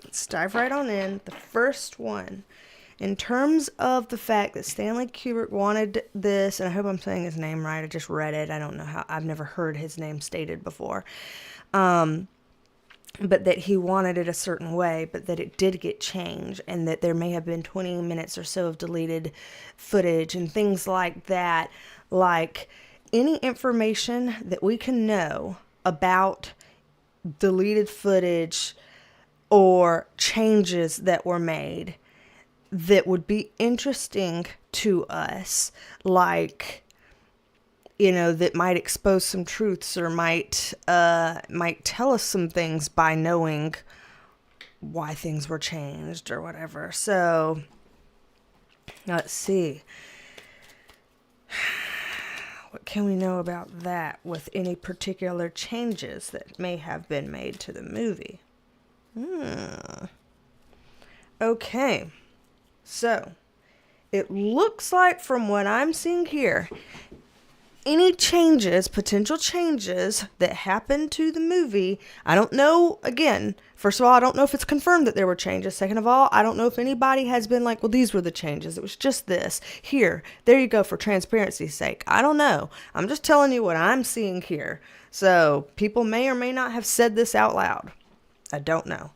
Let's dive right on in. The first one, in terms of the fact that Stanley Kubrick wanted this, and I hope I'm saying his name right. I just read it. I don't know how. I've never heard his name stated before. But that he wanted it a certain way, but that it did get changed, and that there may have been 20 minutes or so of deleted footage and things like that. Like any information that we can know about deleted footage or changes that were made that would be interesting to us, like, you know, that might expose some truths or might tell us some things by knowing why things were changed or whatever. So let's see. What can we know about that with any particular changes that may have been made to the movie? Okay. So it looks like, from what I'm seeing here, any changes, potential changes that happened to the movie, I don't know, again, first of all, I don't know if it's confirmed that there were changes. Second of all, I don't know if anybody has been like, well, these were the changes. It was just this. Here, there you go, for transparency's sake. I don't know. I'm just telling you what I'm seeing here. So people may or may not have said this out loud. I don't know.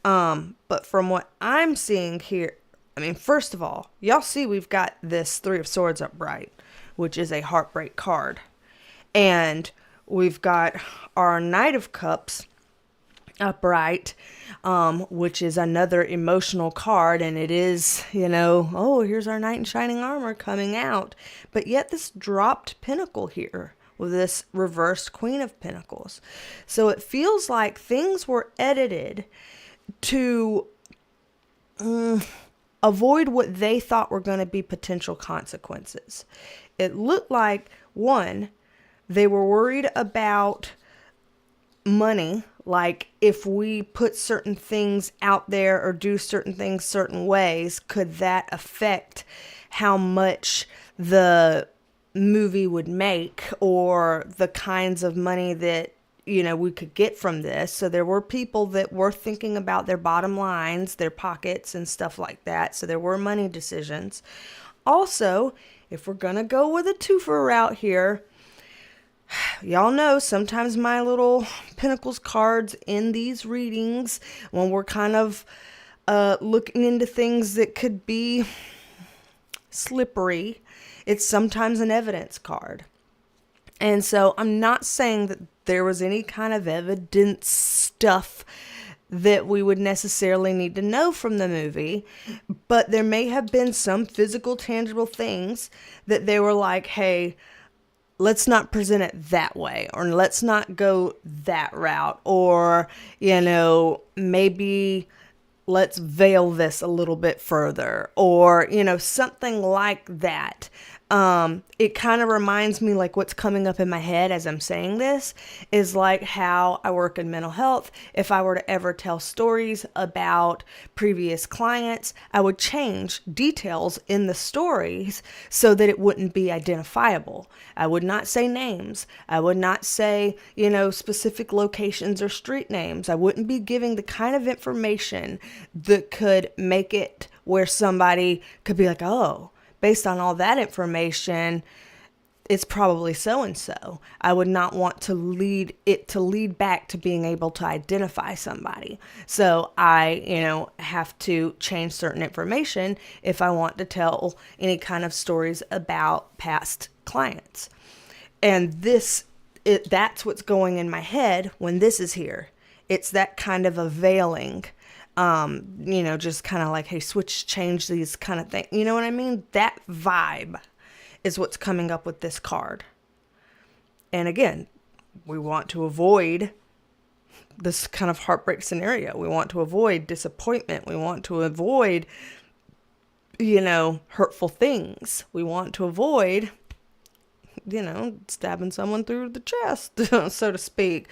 But from what I'm seeing here, I mean, first of all, y'all see we've got this Three of Swords upright, which is a heartbreak card. And we've got our Knight of Cups upright, which is another emotional card. And it is, oh, here's our knight in shining armor coming out. But yet this dropped pentacle here with this reversed Queen of Pentacles. So it feels like things were edited to avoid what they thought were going to be potential consequences. It looked like, one, they were worried about money, like if we put certain things out there or do certain things certain ways, could that affect how much the movie would make or the kinds of money that we could get from this. So there were people that were thinking about their bottom lines, their pockets and stuff like that. So there were money decisions. Also, if we're going to go with a twofer route here, y'all know sometimes my little Pentacles cards in these readings, when we're kind of looking into things that could be slippery, it's sometimes an evidence card. And so I'm not saying that there was any kind of evidence stuff that we would necessarily need to know from the movie, but there may have been some physical, tangible things that they were like, hey, let's not present it that way, or let's not go that route, or, maybe let's veil this a little bit further, or, something like that. It kind of reminds me, like what's coming up in my head as I'm saying this is like how I work in mental health. If I were to ever tell stories about previous clients, I would change details in the stories so that it wouldn't be identifiable. I would not say names. I would not say, specific locations or street names. I wouldn't be giving the kind of information that could make it where somebody could be like, oh, based on all that information, it's probably so-and-so. I would not want to lead back to being able to identify somebody. So I, have to change certain information if I want to tell any kind of stories about past clients. And that's what's going in my head when this is here. It's that kind of a veiling. Just kind of like, hey, change these kind of things. You know what I mean? That vibe is what's coming up with this card. And again, we want to avoid this kind of heartbreak scenario. We want to avoid disappointment. We want to avoid, hurtful things. We want to avoid, stabbing someone through the chest, so to speak.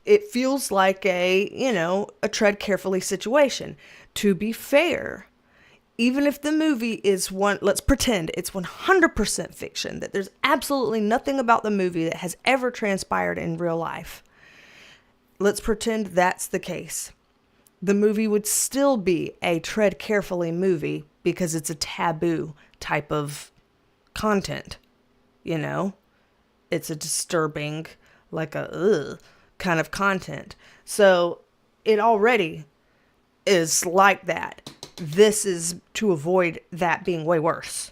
It feels like a tread carefully situation. To be fair, even if the movie is let's pretend it's 100% fiction, that there's absolutely nothing about the movie that has ever transpired in real life. Let's pretend that's the case. The movie would still be a tread carefully movie because it's a taboo type of content, It's a disturbing, like a kind of content. So it already is like that. This is to avoid that being way worse.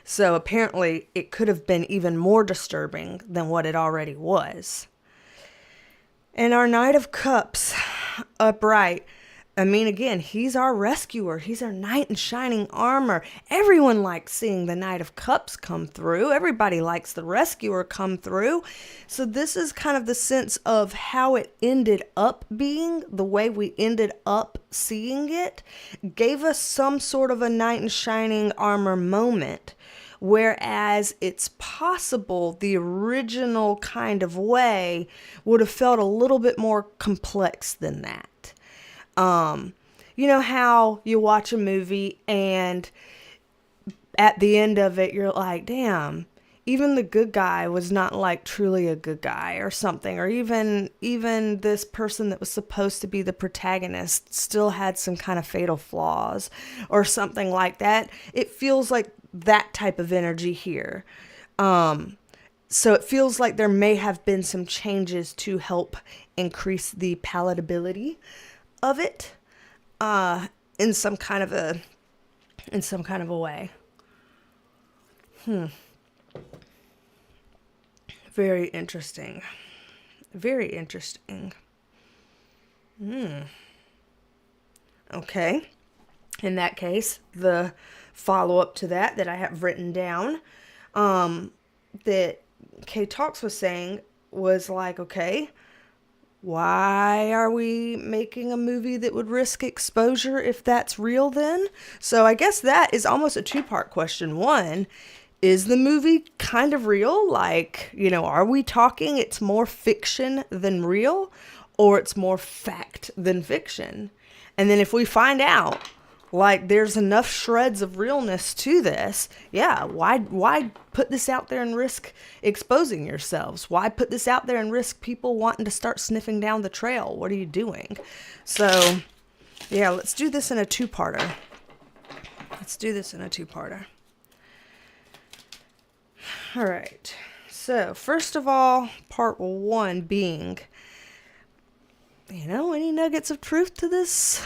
So apparently it could have been even more disturbing than what it already was. And our Knight of Cups upright, again, he's our rescuer. He's our knight in shining armor. Everyone likes seeing the Knight of Cups come through. Everybody likes the rescuer come through. So this is kind of the sense of how it ended up being, the way we ended up seeing it, gave us some sort of a knight in shining armor moment. Whereas it's possible the original kind of way would have felt a little bit more complex than that. You know how you watch a movie and at the end of it, you're like, damn, even the good guy was not like truly a good guy or something, or even this person that was supposed to be the protagonist still had some kind of fatal flaws or something like that. It feels like that type of energy here. So it feels like there may have been some changes to help increase the palatability of it, in some kind of a way. Very interesting. Very interesting. Okay. In that case, the follow-up to that I have written down, that K Talks was saying was like, okay, why are we making a movie that would risk exposure if that's real then? So I guess that is almost a two-part question. One, is the movie kind of real? Like, are we talking it's more fiction than real, or it's more fact than fiction? And then if we find out, like, there's enough shreds of realness to this, yeah, why put this out there and risk exposing yourselves? Why put this out there and risk people wanting to start sniffing down the trail? What are you doing? So, yeah, let's do this in a two-parter. All right. So, first of all, part one being, any nuggets of truth to this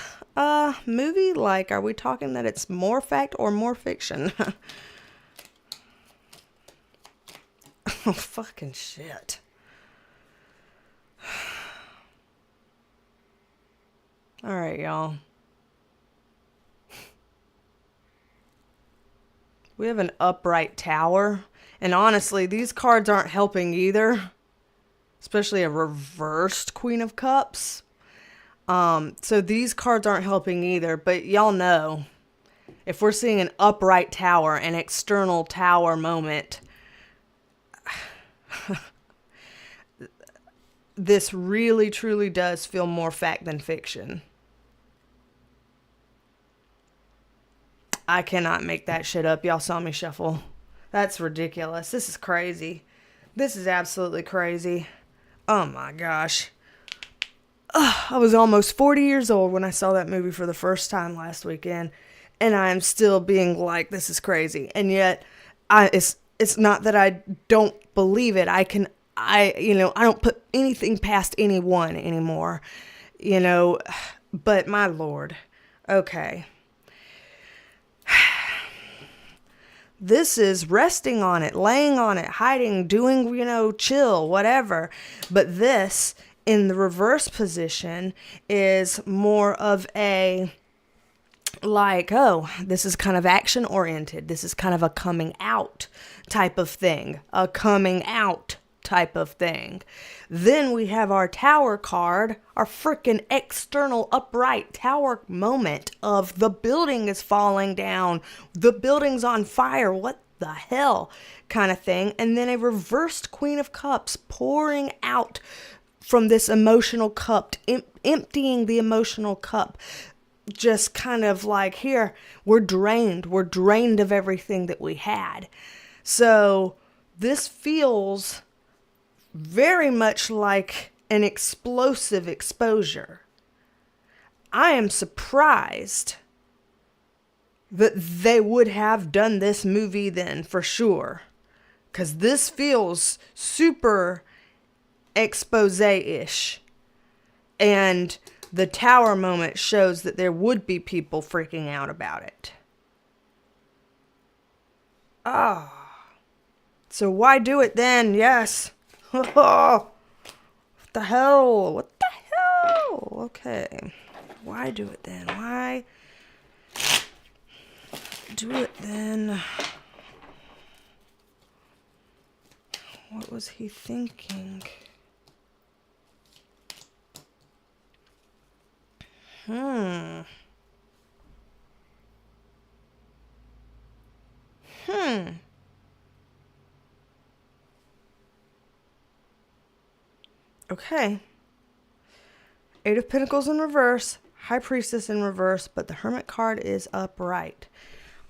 movie? Like, are we talking that it's more fact or more fiction? Oh, fucking shit. All right, y'all. We have an upright tower. And honestly, these cards aren't helping either. Especially a reversed Queen of Cups. So these cards aren't helping either. But y'all know, if we're seeing an upright tower, an external tower moment, this really, truly does feel more fact than fiction. I cannot make that shit up. Y'all saw me shuffle. That's ridiculous. This is crazy. This is absolutely crazy. Oh my gosh. I was almost 40 years old when I saw that movie for the first time last weekend, and I am still being like, this is crazy. And yet, it's not that I don't believe it. I don't put anything past anyone anymore, but my Lord. Okay. This is resting on it, laying on it, hiding, doing, chill, whatever. But this, in the reverse position, is more of a, like, oh, this is kind of action oriented. This is kind of a coming out type of thing. Then we have our tower card, our freaking external upright tower moment of the building is falling down, the building's on fire, what the hell kind of thing. And then a reversed Queen of Cups pouring out from this emotional cup, emptying the emotional cup. Just kind of like, here, we're drained of everything that we had. So this feels very much like an explosive exposure. I am surprised that they would have done this movie then, for sure. Because this feels super expose-ish. And the tower moment shows that there would be people freaking out about it. So why do it then? Yes. What the hell? Okay. Why do it then? Why do it then? What was he thinking? Okay. Eight of Pentacles in reverse, High Priestess in reverse, but the Hermit card is upright.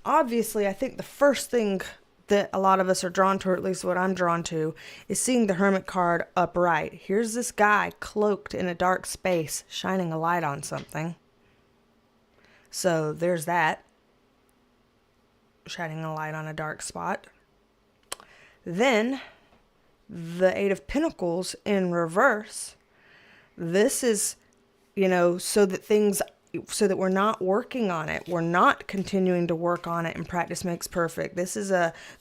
obviously, I think the first thing that a lot of us are drawn to, or at least what I'm drawn to, is seeing the Hermit card upright. Here's this guy cloaked in a dark space, shining a light on something. So there's that. Shining a light on a dark spot. Then, the Eight of Pentacles in reverse. This is, so that we're not working on it. We're not continuing to work on it, and practice makes perfect. This is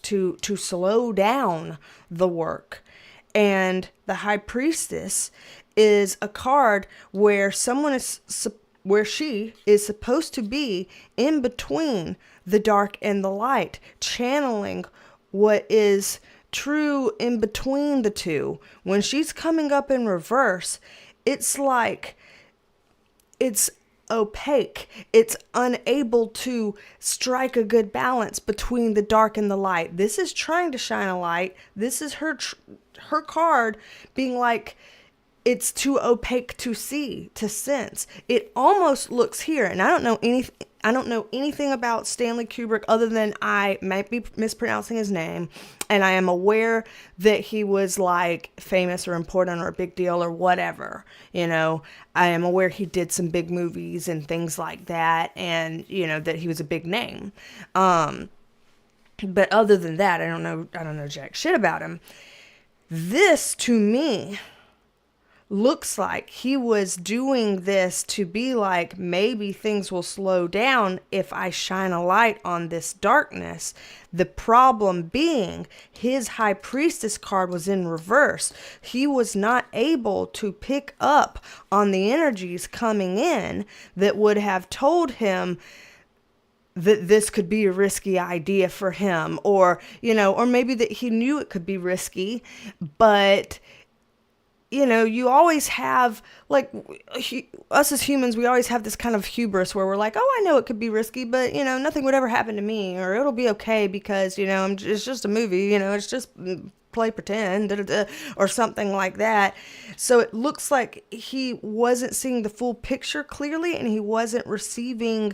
to slow down the work. And the High Priestess is a card where where she is supposed to be in between the dark and the light, channeling what is true in between the two. When she's coming up in reverse, it's like it's opaque. It's unable to strike a good balance between the dark and the light. This is trying to shine a light. This is her card being like, it's too opaque to see, to sense. It almost looks here, and I don't know anything about Stanley Kubrick other than I might be mispronouncing his name, and I am aware that he was like famous or important or a big deal or whatever. I am aware he did some big movies and things like that, and that he was a big name. But other than that, I don't know jack shit about him. This to me looks like he was doing this to be like, maybe things will slow down if I shine a light on this darkness. The problem being, his High Priestess card was in reverse. He was not able to pick up on the energies coming in that would have told him that this could be a risky idea for him, or maybe that he knew it could be risky, but you always have, like, us as humans, we always have this kind of hubris where we're like, oh, I know it could be risky, but, nothing would ever happen to me, or it'll be okay because, it's just a movie, it's just play pretend, or something like that. So it looks like he wasn't seeing the full picture clearly, and he wasn't receiving,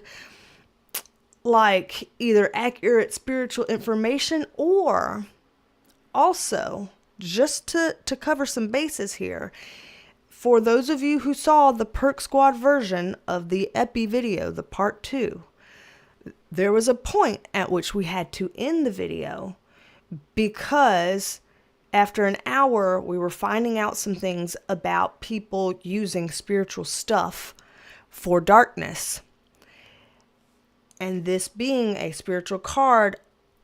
like, either accurate spiritual information, or also, just to cover some bases here, for those of you who saw the Perk Squad version of the Epi video, the part 2, there was a point at which we had to end the video because after an hour we were finding out some things about people using spiritual stuff for darkness. And this being a spiritual card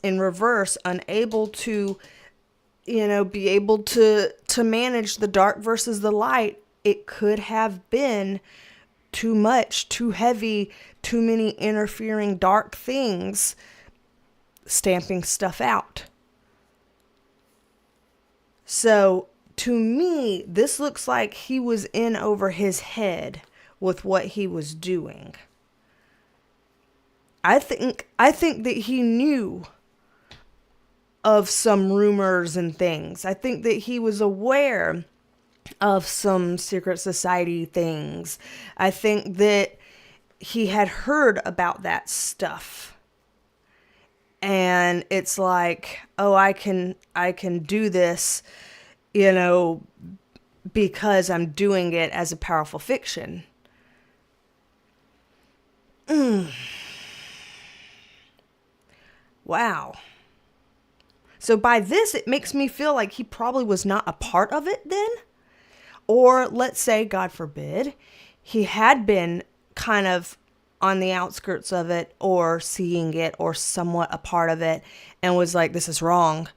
in reverse, unable to be able to manage the dark versus the light, it could have been too much, too heavy, too many interfering dark things, stamping stuff out. So to me, this looks like he was in over his head with what he was doing. I think that he knew of some rumors and things. I think that he was aware of some secret society things. I think that he had heard about that stuff. And it's like, oh, I can do this, because I'm doing it as a powerful fiction. Wow. So by this, it makes me feel like he probably was not a part of it then. Or let's say, God forbid, he had been kind of on the outskirts of it, or seeing it, or somewhat a part of it, and was like, this is wrong,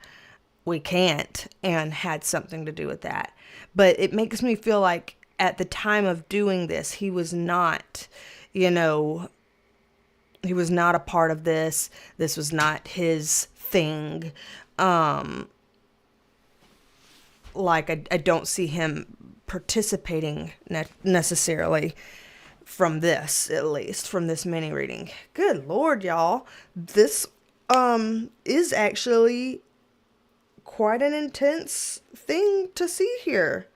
we can't, and had something to do with that. But it makes me feel like at the time of doing this, he was not, he was not a part of this. This was not his thing. Like I don't see him participating necessarily from this, at least from this mini reading. Good Lord, y'all. This is actually quite an intense thing to see here.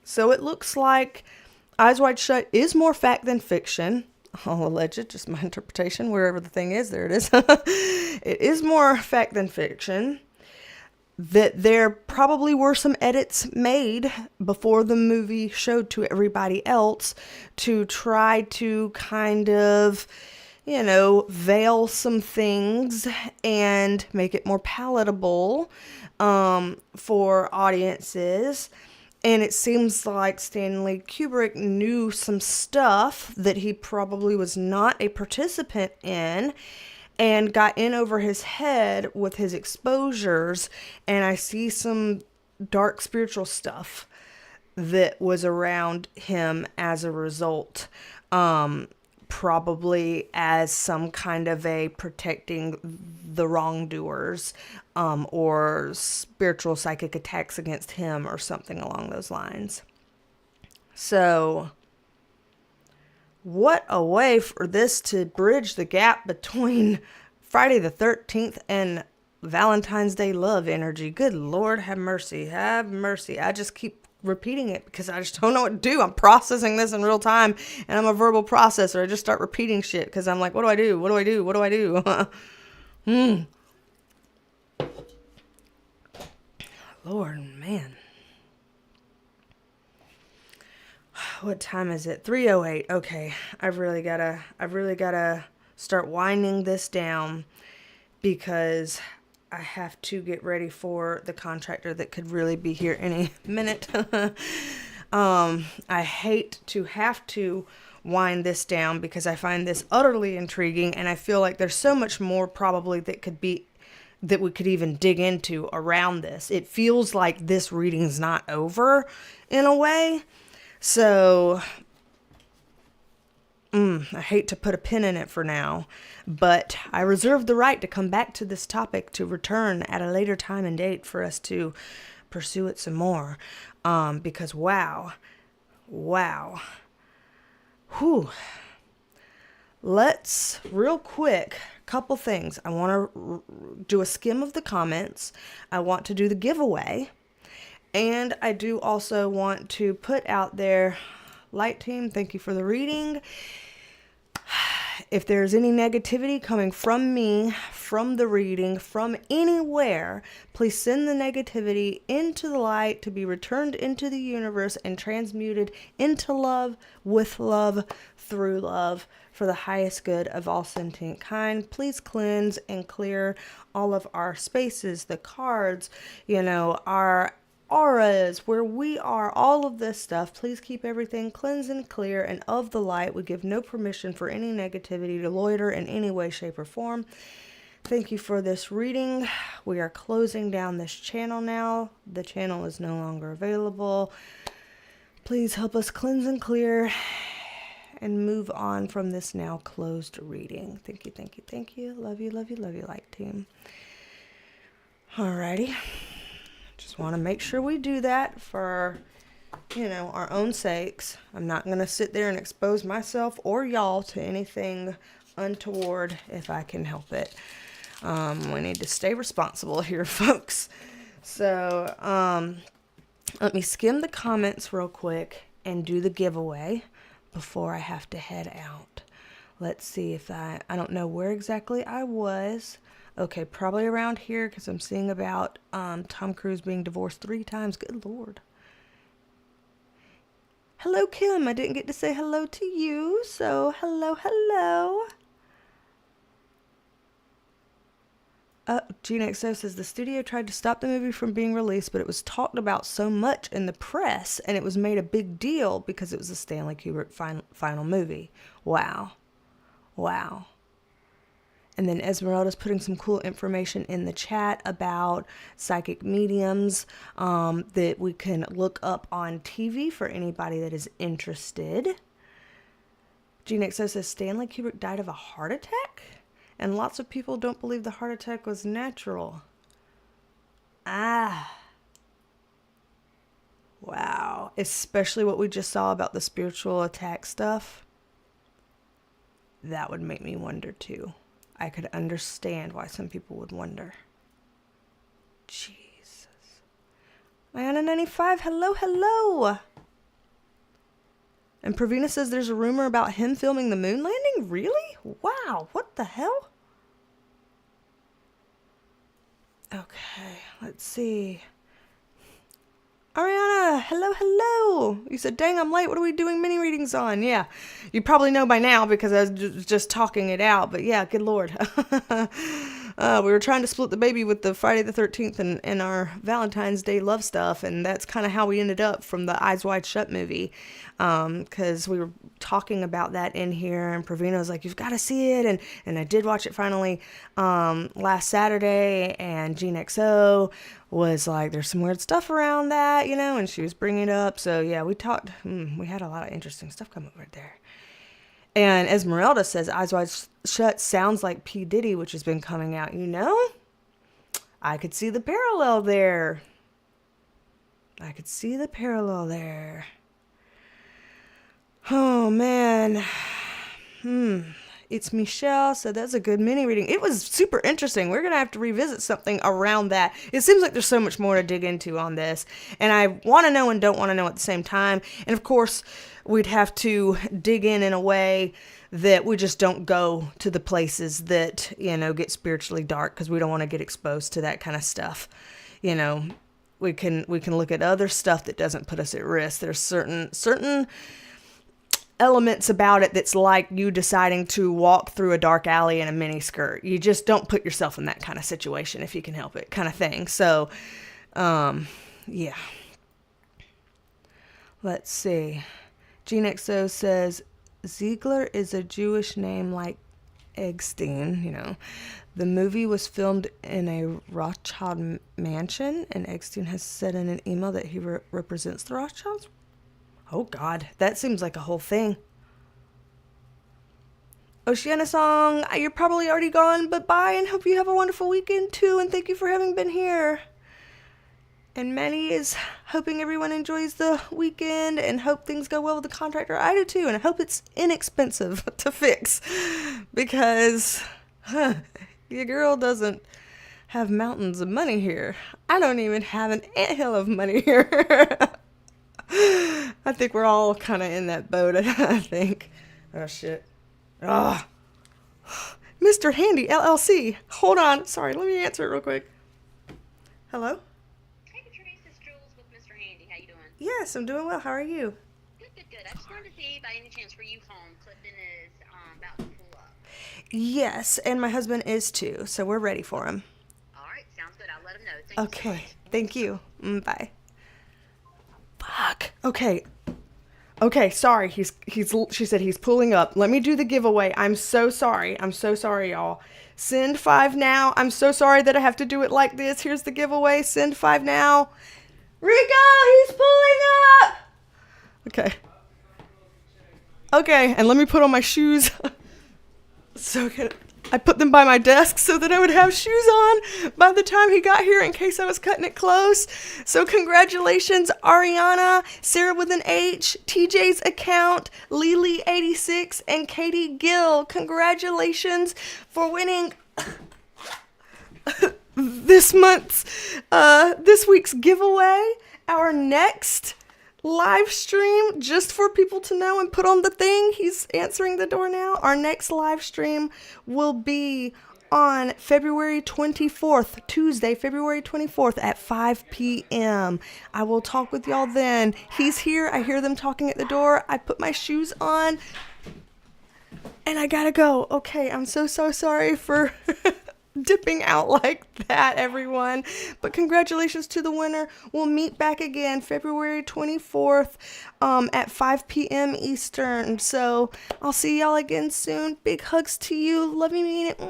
So it looks like Eyes Wide Shut is more fact than fiction. I'll allege it, just my interpretation. Wherever the thing is, there it is. It is more fact than fiction. That there probably were some edits made before the movie showed to everybody else to try to kind of, veil some things and make it more palatable for audiences. And it seems like Stanley Kubrick knew some stuff that he probably was not a participant in and got in over his head with his exposures. And I see some dark spiritual stuff that was around him as a result. Probably as some kind of a protecting the wrongdoers, or spiritual psychic attacks against him or something along those lines. So, what a way for this to bridge the gap between Friday the 13th and Valentine's Day love energy. Good Lord, have mercy, have mercy. I just keep repeating it because I just don't know what to do. I'm processing this in real time, and I'm a verbal processor. I just start repeating shit because I'm like, what do I do? What do I do? What do I do? Lord, man. What time is it? 3:08. Okay, I've really gotta start winding this down because I have to get ready for the contractor that could really be here any minute. I hate to have to wind this down because I find this utterly intriguing, and I feel like there's so much more probably that we could even dig into around this. It feels like this reading's not over in a way. So I hate to put a pin in it for now, but I reserve the right to come back to this topic, to return at a later time and date for us to pursue it some more. Because wow. Whew. Let's, real quick, couple things. I want to do a skim of the comments. I want to do the giveaway. And I do also want to put out there, Light Team, thank you for the reading. If there's any negativity coming from me, from the reading, from anywhere, please send the negativity into the light to be returned into the universe and transmuted into love, with love, through love, for the highest good of all sentient kind. Please cleanse and clear all of our spaces, the cards, our auras, where we are, all of this stuff. Please keep everything cleansed and clear and of the light. We give no permission for any negativity to loiter in any way, shape, or form. Thank you for this reading. We are closing down this channel now. The channel is no longer available. Please help us cleanse and clear and move on from this now closed reading. Thank you, thank you, thank you. Love you, love you, love you, Light Team. Alrighty. Just want to make sure we do that for, our own sakes. I'm not going to sit there and expose myself or y'all to anything untoward if I can help it. We need to stay responsible here, folks. So, let me skim the comments real quick and do the giveaway before I have to head out. Let's see if I don't know where exactly I was. Okay, probably around here because I'm seeing about Tom Cruise being divorced 3 times. Good Lord. Hello, Kim. I didn't get to say hello to you, so hello. Gina XO says the studio tried to stop the movie from being released, but it was talked about so much in the press, and it was made a big deal because it was a Stanley Kubrick final movie. Wow. And then Esmeralda's putting some cool information in the chat about psychic mediums that we can look up on TV for anybody that is interested. Gina XO says Stanley Kubrick died of a heart attack? And lots of people don't believe the heart attack was natural. Wow. Especially what we just saw about the spiritual attack stuff. That would make me wonder too. I could understand why some people would wonder. Jesus. Mayana95, hello. And Pravina says there's a rumor about him filming the moon landing? Really? Wow, what the hell? Okay, let's see. Ariana, hello. You said, dang, I'm late. What are we doing mini readings on? Yeah, you probably know by now because I was just talking it out. But yeah, good Lord. We were trying to split the baby with the Friday the 13th and our Valentine's Day love stuff. And that's kind of how we ended up from the Eyes Wide Shut movie. Because we were talking about that in here. And Pravina was like, you've got to see it. And I did watch it finally last Saturday. And Gene XO was like, there's some weird stuff around that, you know, and she was bringing it up. So yeah, we talked, we had a lot of interesting stuff come over there. And Esmeralda says, Eyes Wide Shut sounds like P. Diddy, which has been coming out, you know? I could see the parallel there. Oh, man. It's Michelle, so that's a good mini reading. It was super interesting. We're going to have to revisit something around that. It seems like there's so much more to dig into on this. And I want to know and don't want to know at the same time. And of course, we'd have to dig in a way that we just don't go to the places that, you know, get spiritually dark because we don't want to get exposed to that kind of stuff. You know, we can look at other stuff that doesn't put us at risk. There's certain elements about it that's like you deciding to walk through a dark alley in a mini skirt. You just don't put yourself in that kind of situation if you can help it, kind of thing. So, yeah. Let's see. Gene XO says, Ziegler is a Jewish name like Eggstein, you know. The movie was filmed in a Rothschild mansion, and Eggstein has said in an email that he represents the Rothschilds. Oh, God, that seems like a whole thing. Oceana Song, you're probably already gone, but bye, and hope you have a wonderful weekend, too, and thank you for having been here. And Manny is hoping everyone enjoys the weekend and hope things go well with the contractor. I do, too, and I hope it's inexpensive to fix, because your girl doesn't have mountains of money here. I don't even have an anthill of money here. I think we're all kind of in that boat, I think. Oh, shit. Oh. Mr. Handy, LLC. Hold on. Sorry, let me answer it real quick. Hello? Hey, Patrice, it's Jules with Mr. Handy. How you doing? Yes, I'm doing well. How are you? Good. I just wanted to see, by any chance, were you home? Clifton is about to pull up. Yes, and my husband is too, so we're ready for him. All right, sounds good. I'll let him know. Thank you so much. Thank you. Bye. Fuck. Okay, sorry. She said he's pulling up. Let me do the giveaway. I'm so sorry, y'all. Send 5 now. I'm so sorry that I have to do it like this. Here's the giveaway. Send 5 now. Rico, he's pulling up. Okay, and let me put on my shoes. So good. I put them by my desk so that I would have shoes on by the time he got here in case I was cutting it close. So congratulations, Ariana, Sarah with an H, TJ's account, Lily86, and Katie Gill. Congratulations for winning this week's giveaway. Our next live stream, just for people to know and put on the thing. He's answering the door now. Our next live stream will be on February 24th, Tuesday, February 24th at 5 p.m. I will talk with y'all then. He's here. I hear them talking at the door. I put my shoes on and I gotta go. Okay, I'm so sorry for dipping out like that, everyone. But congratulations to the winner. We'll meet back again February 24th at 5 p.m. Eastern. So I'll see y'all again soon. Big hugs to you. Love you, mean it.